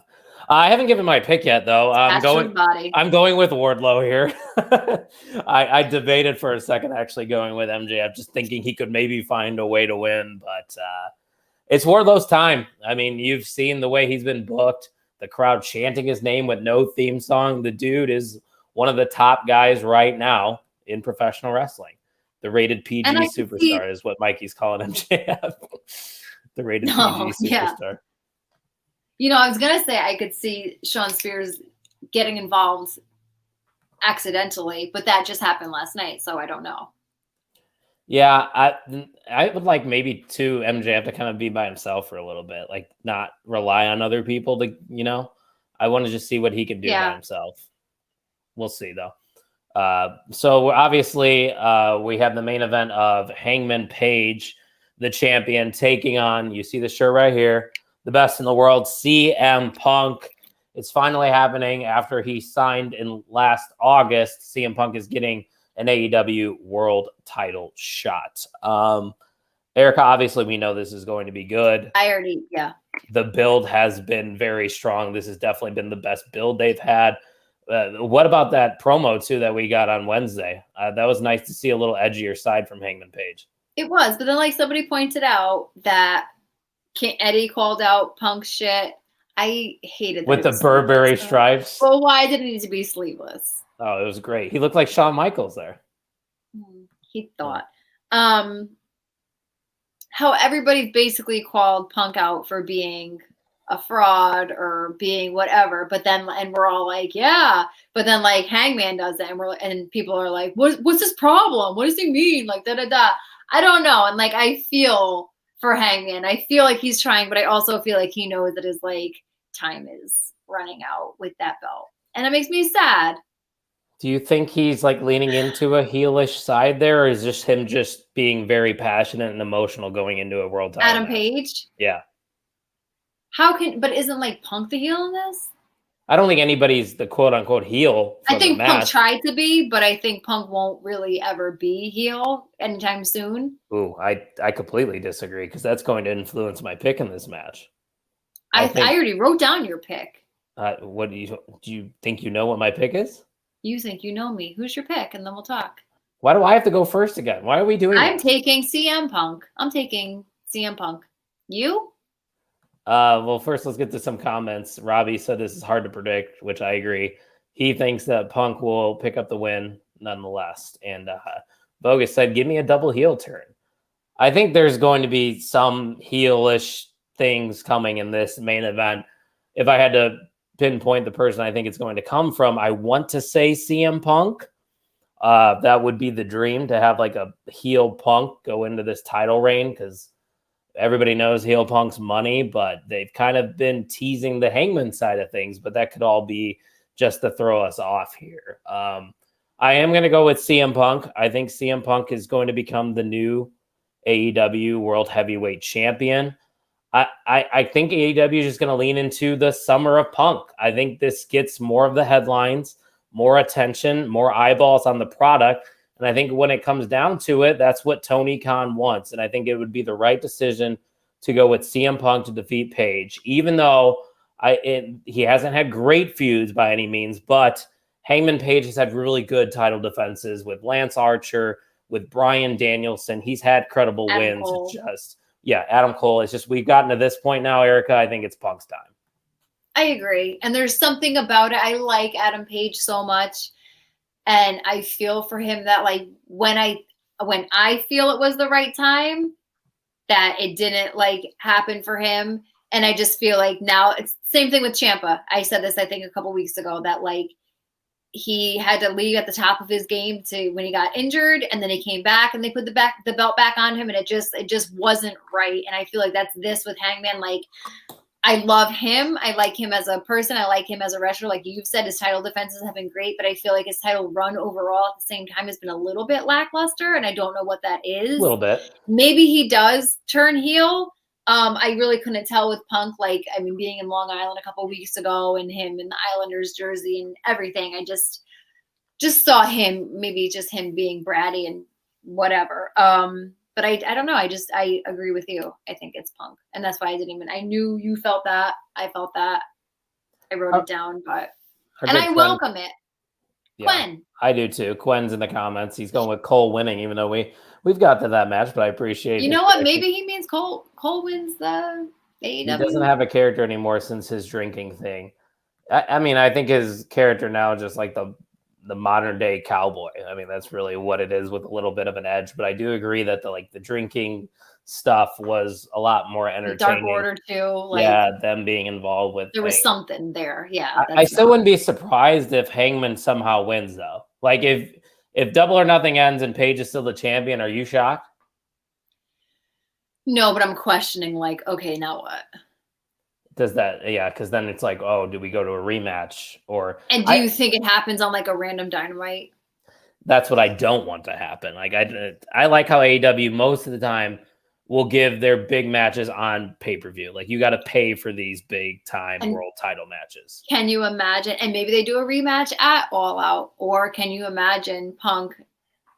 I haven't given my pick yet, though. I'm going with Wardlow here. I debated for a second actually going with MJF, just thinking he could maybe find a way to win, but it's Wardlow's time. I mean, you've seen the way he's been booked, the crowd chanting his name with no theme song. The dude is one of the top guys right now in professional wrestling. The rated PG superstar is what Mikey's calling MJF. The rated PG superstar. Yeah. I was going to say I could see Sean Spears getting involved accidentally, but that just happened last night, so I don't know. Yeah, I would like maybe MJF to kind of be by himself for a little bit, like not rely on other people to, I want to just see what he can do by himself. We'll see, though. So obviously we have the main event of Hangman Page, the champion, taking on, you see the shirt right here, the best in the world, CM Punk. It's finally happening after he signed in last August. CM Punk is getting an AEW world title shot. Erica, obviously we know this is going to be good. The build has been very strong. This has definitely been the best build they've had. What about that promo, too, that we got on Wednesday? That was nice to see a little edgier side from Hangman Page. It was, but then like somebody pointed out that Eddie called out Punk's shit. I hated that with it the was Burberry sleeveless. stripes. Well, why did it need to be sleeveless? Oh, it was great. He looked like Shawn Michaels there. He thought. How everybody basically called Punk out for being a fraud or being whatever, but then and we're all like, yeah, but then like Hangman does it, and people are like, what's his problem? What does he mean? Like da da da. I don't know, and like I feel for Hangman. I feel like he's trying, but I also feel like he knows that his like time is running out with that belt, and it makes me sad. Do you think he's like leaning into a heelish side there, or is just him just being very passionate and emotional going into a world title Adam match? Page. Yeah. But isn't like Punk the heel in this? I don't think anybody's the quote unquote heel. I think Punk tried to be, but I think Punk won't really ever be heel anytime soon. Ooh, I completely disagree because that's going to influence my pick in this match. I already wrote down your pick. What do you think? You know what my pick is? You think you know me? Who's your pick? And then we'll talk. Why do I have to go first again? Why are we doing? I'm taking CM Punk. I'm taking CM Punk. You? Well, first let's get to some comments. Robbie said this is hard to predict, which I agree. He thinks that Punk will pick up the win nonetheless. And Bogus said, give me a double heel turn. I think there's going to be some heelish things coming in this main event. If I had to pinpoint the person I think it's going to come from, I want to say CM Punk. That would be the dream, to have like a heel Punk go into this title reign, because everybody knows heel Punk's money, but they've kind of been teasing the Hangman side of things, but that could all be just to throw us off here. I am going to go with CM Punk. I think CM Punk is going to become the new AEW World Heavyweight Champion. I think AEW is just going to lean into the Summer of Punk. I think this gets more of the headlines, more attention, more eyeballs on the product. And I think when it comes down to it, that's what Tony Khan wants. And I think it would be the right decision to go with CM Punk to defeat Page, even though he hasn't had great feuds by any means, but Hangman Page has had really good title defenses with Lance Archer, with Bryan Danielson. He's had credible wins. Adam Cole. It's just we've gotten to this point now, Erica. I think it's Punk's time. I agree. And there's something about it. I like Adam Page so much. And I feel for him that like when I feel it was the right time, that it didn't like happen for him. And I just feel like now it's the same thing with Ciampa. I said this, I think, a couple weeks ago, that like he had to leave at the top of his game to when he got injured, and then he came back and they put the belt back on him, and it just wasn't right. And I feel like that's this with Hangman. Like, I love him. I like him as a person. I like him as a wrestler. Like you've said, his title defenses have been great, but I feel like his title run overall at the same time has been a little bit lackluster, and I don't know what that is. A little bit. Maybe he does turn heel. I really couldn't tell with Punk. Like, I mean, being in Long Island a couple weeks ago and him in the Islanders jersey and everything, I just saw him, maybe just him being bratty and whatever. But I don't know. I agree with you. I think it's Punk. And that's why I knew you felt that. I felt that. I wrote it down, and I welcome it. Yeah, Quen. I do too. Quen's in the comments. He's going with Cole winning, even though we've got to that match, but I appreciate it. You know what? Maybe he means Cole wins the AEW. He doesn't have a character anymore since his drinking thing. I mean, I think his character now is just like the modern day cowboy. I mean, that's really what it is, with a little bit of an edge. But I do agree that the drinking stuff was a lot more entertaining. Dark Order too. Them being involved with. There was something there. Yeah. I still wouldn't be surprised if Hangman somehow wins, though. Like if Double or Nothing ends and Paige is still the champion, are you shocked? No, but I'm questioning. Like, okay, now what? Does that? Yeah, because then it's like, oh, do we go to a rematch or? And do you think it happens on like a random Dynamite? That's what I don't want to happen. Like I like how AEW most of the time will give their big matches on pay-per-view. Like you got to pay for these big time world title matches. Can you imagine? And maybe they do a rematch at All Out, or can you imagine Punk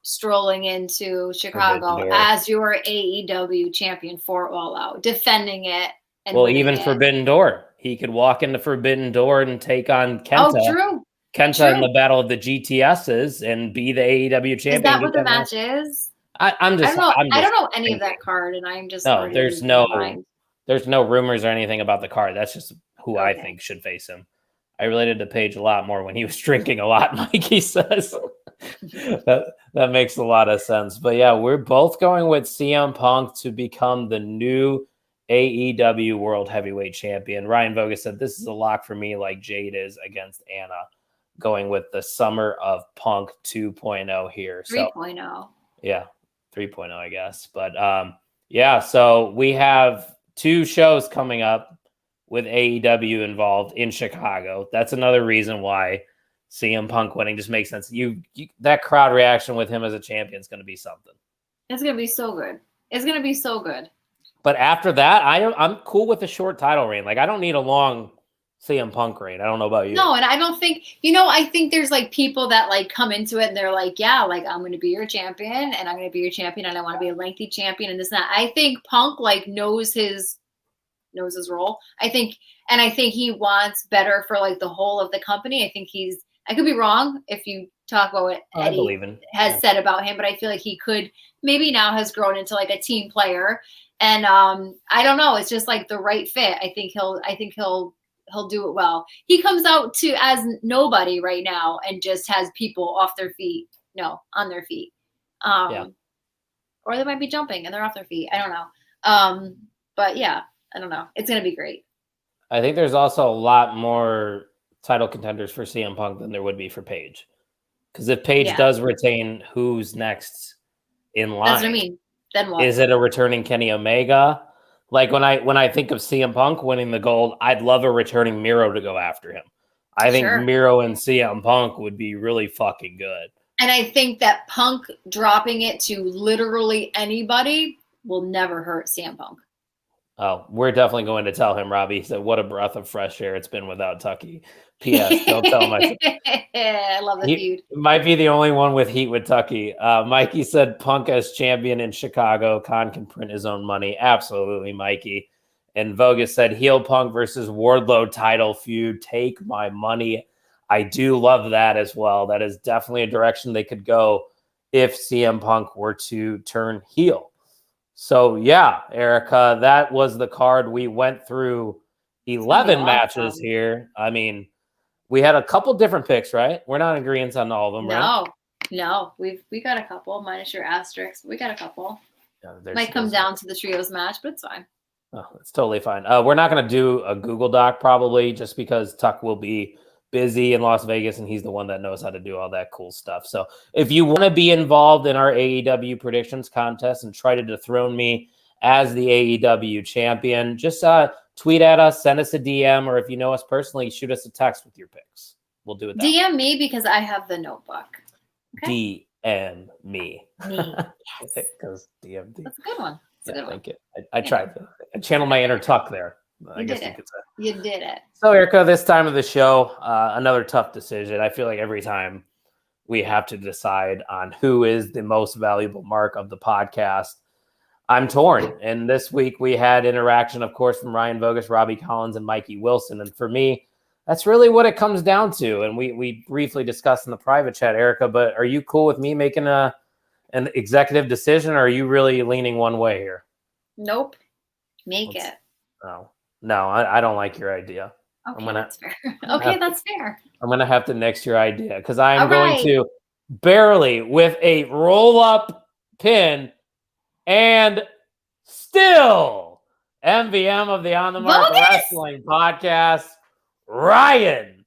strolling into Chicago as your AEW champion for All Out, defending it? Well, even Forbidden Door. He could walk into Forbidden Door and take on Kenta. Oh, true. Kenta in the Battle of the GTSs and be the AEW champion. Is that what the match is? I don't know any of that card, and I'm just there's no There's no rumors or anything about the card. That's just who I Okay. think should face him. I related to Paige a lot more when he was drinking a lot, Mikey says. that makes a lot of sense. But yeah, we're both going with CM Punk to become the new AEW World Heavyweight Champion. Ryan Vogus said, this is a lock for me like Jade is against Anna. Going with the Summer of Punk 2.0 here. 3.0. Yeah, 3.0, I guess. But yeah, so we have 2 shows coming up with AEW involved in Chicago. That's another reason why CM Punk winning just makes sense. You that crowd reaction with him as a champion is going to be something. It's going to be so good. It's going to be so good. But after that, I'm cool with a short title reign. Like, I don't need a long CM Punk reign. I don't know about you. No, and I don't think, I think there's like people that like come into it and they're like, yeah, like I'm going to be your champion and I'm going to be your champion and I want to be a lengthy champion and this and that. I think Punk like knows his role. I think he wants better for like the whole of the company. I could be wrong if you talk about what Eddie has said about him, but I feel like he could maybe now has grown into like a team player. And I don't know. It's just like the right fit. I think he'll do it well. He comes out as nobody right now and just has people on their feet. Or they might be jumping and they're off their feet. I don't know. But yeah, I don't know. It's going to be great. I think there's also a lot more title contenders for CM Punk than there would be for Paige. Because if Paige does retain, who's next in line? That's what I mean. Then what? Is it a returning Kenny Omega? Like when I think of CM Punk winning the gold, I'd love a returning Miro to go after him. I think Miro and CM Punk would be really fucking good. And I think that Punk dropping it to literally anybody will never hurt CM Punk. Oh, we're definitely going to tell him, Robbie. He said, what a breath of fresh air it's been without Tucky. P.S. Don't tell him I said. I love the feud. Might be the only one with heat with Tucky. Mikey said Punk as champion in Chicago. Khan can print his own money. Absolutely, Mikey. And Vogus said heel Punk versus Wardlow title feud. Take my money. I do love that as well. That is definitely a direction they could go if CM Punk were to turn heel. So, yeah, Erica, that was the card. We went through 11 matches here. I mean, we had a couple different picks, right? We're not in agreement on all of them, right? No. We got a couple, minus your asterisks. We got a couple. Yeah, might come down to the trios match, but it's fine. Oh, it's totally fine. We're not going to do a Google Doc probably just because Tuck will be busy in Las Vegas and he's the one that knows how to do all that cool stuff. So if you want to be involved in our AEW predictions contest and try to dethrone me as the AEW champion, just tweet at us, send us a DM, or if you know us personally, shoot us a text with your picks. We'll do it that DM me because I have the notebook. Okay? DM me. Yes. Because DMD. That's a good one. Thank you. I tried to channel my inner Tuck there. I guess you could say. You did it. So, Erica, this time of the show, another tough decision. I feel like every time we have to decide on who is the most valuable mark of the podcast, I'm torn. And this week we had interaction, of course, from Ryan Vogus, Robbie Collins, and Mikey Wilson. And for me, that's really what it comes down to. And we briefly discussed in the private chat, Erica, but are you cool with me making an executive decision, or are you really leaning one way here? Nope. Make it. No, I don't like your idea. Okay, that's fair. That's fair. I'm going to have to nix your idea because I am going to barely with a roll-up pin and still MVM of the On the Mark Wrestling Podcast, Ryan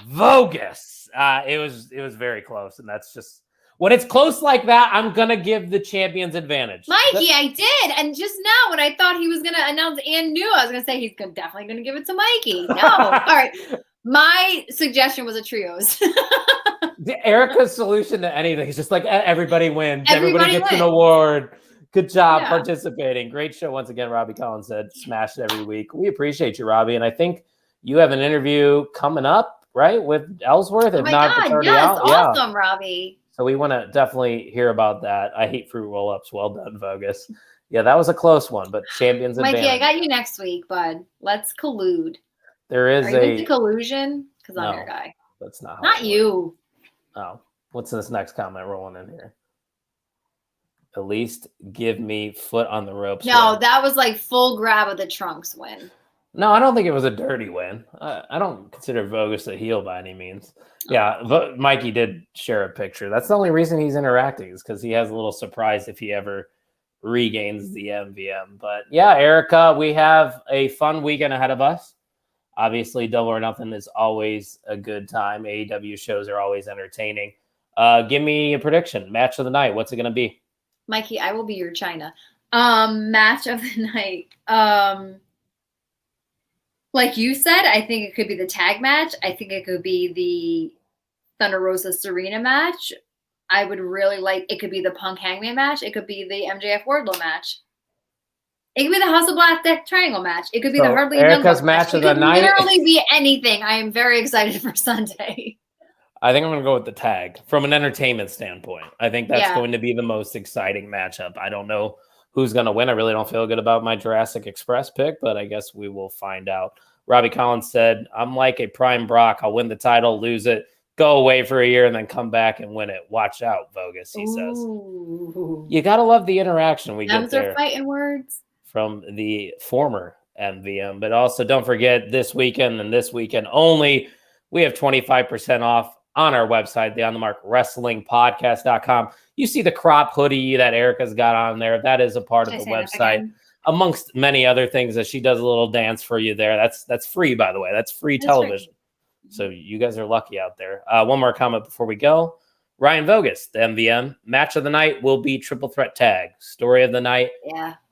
Vogus. It was very close, and that's just when it's close like that, I'm going to give the champions advantage. Mikey, I did. And just now when I thought he was going to announce and knew, I was going to say he's definitely going to give it to Mikey. No. All right. My suggestion was a trios. Erica's solution to anything is just like everybody wins. Everybody gets an award. Good job participating. Great show once again, Robbie Collins said. Smash it every week. We appreciate you, Robbie. And I think you have an interview coming up, right, with Ellsworth? Oh my God, yes. Awesome, Robbie. So we want to definitely hear about that. I hate fruit roll-ups. Well done, Vogus. Yeah, that was a close one, but champions advantage. Mikey, I got you next week, bud. Let's collude. There is into collusion? Because I'm your guy. That's not how Not you. Oh, what's this next comment rolling in here? At least give me foot on the ropes. No, win. that was like full grab of the trunks win. No, I don't think it was a dirty win. I don't consider Vogus a heel by any means. Yeah, but Mikey did share a picture. That's the only reason he's interacting is because he has a little surprise if he ever regains the MVM. But yeah, Erica, we have a fun weekend ahead of us. Obviously, Double or Nothing is always a good time. AEW shows are always entertaining. Give me a prediction. Match of the night. What's it going to be? Mikey, I will be your China. Match of the night. Like you said, I think it could be the tag match. I think it could be the Thunder Rosa Serena match. I would really like it could be the Punk Hangman match. It could be the MJF Wardlow match. It could be the Hustle Black Death Triangle match. It could be the Hardly Young Erica's Bucks match of It the could night. literally be anything. I am very excited for Sunday. I think I'm going to go with the tag from an entertainment standpoint. I think that's going to be the most exciting matchup. I don't know who's going to win. I really don't feel good about my Jurassic Express pick, but I guess we will find out. Robbie Collins said, I'm like a prime Brock. I'll win the title, lose it, go away for a year, and then come back and win it. Watch out, Vogus, he says. You got to love the interaction we get there. Those are fighting words. From the former MVM. But also don't forget this weekend and this weekend only, we have 25% off on our website, the On the Mark Wrestling Podcast.com. You see the crop hoodie that Erica's got on there. That is a part of the website, amongst many other things that she does a little dance for you there. That's free, by the way. That's free television. So you guys are lucky out there. One more comment before we go. Ryan Vogus, the MVM. Match of the night will be Triple Threat Tag. Story of the night,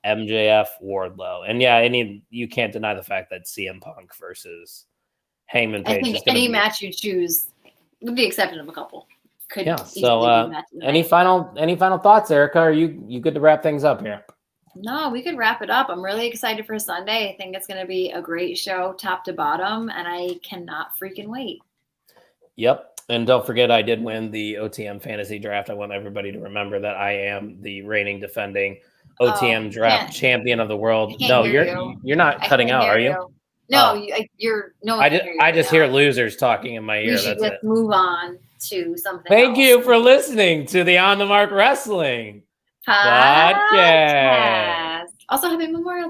MJF Wardlow. And yeah, you can't deny the fact that CM Punk versus Hangman Page. I think any match you choose, with the exception of a couple, could. Yeah. So, any final thoughts, Erica? Are you good to wrap things up here? No, we could wrap it up. I'm really excited for Sunday. I think it's going to be a great show, top to bottom, and I cannot freaking wait. Yep. And don't forget, I did win the OTM fantasy draft. I want everybody to remember that I am the reigning defending OTM draft champion of the world. No, you're not cutting out, are you? No, you're no. I just hear losers talking in my ear. We should just move on to something. Thank else. you for listening to the On the Mark Wrestling podcast. Also, happy Memorial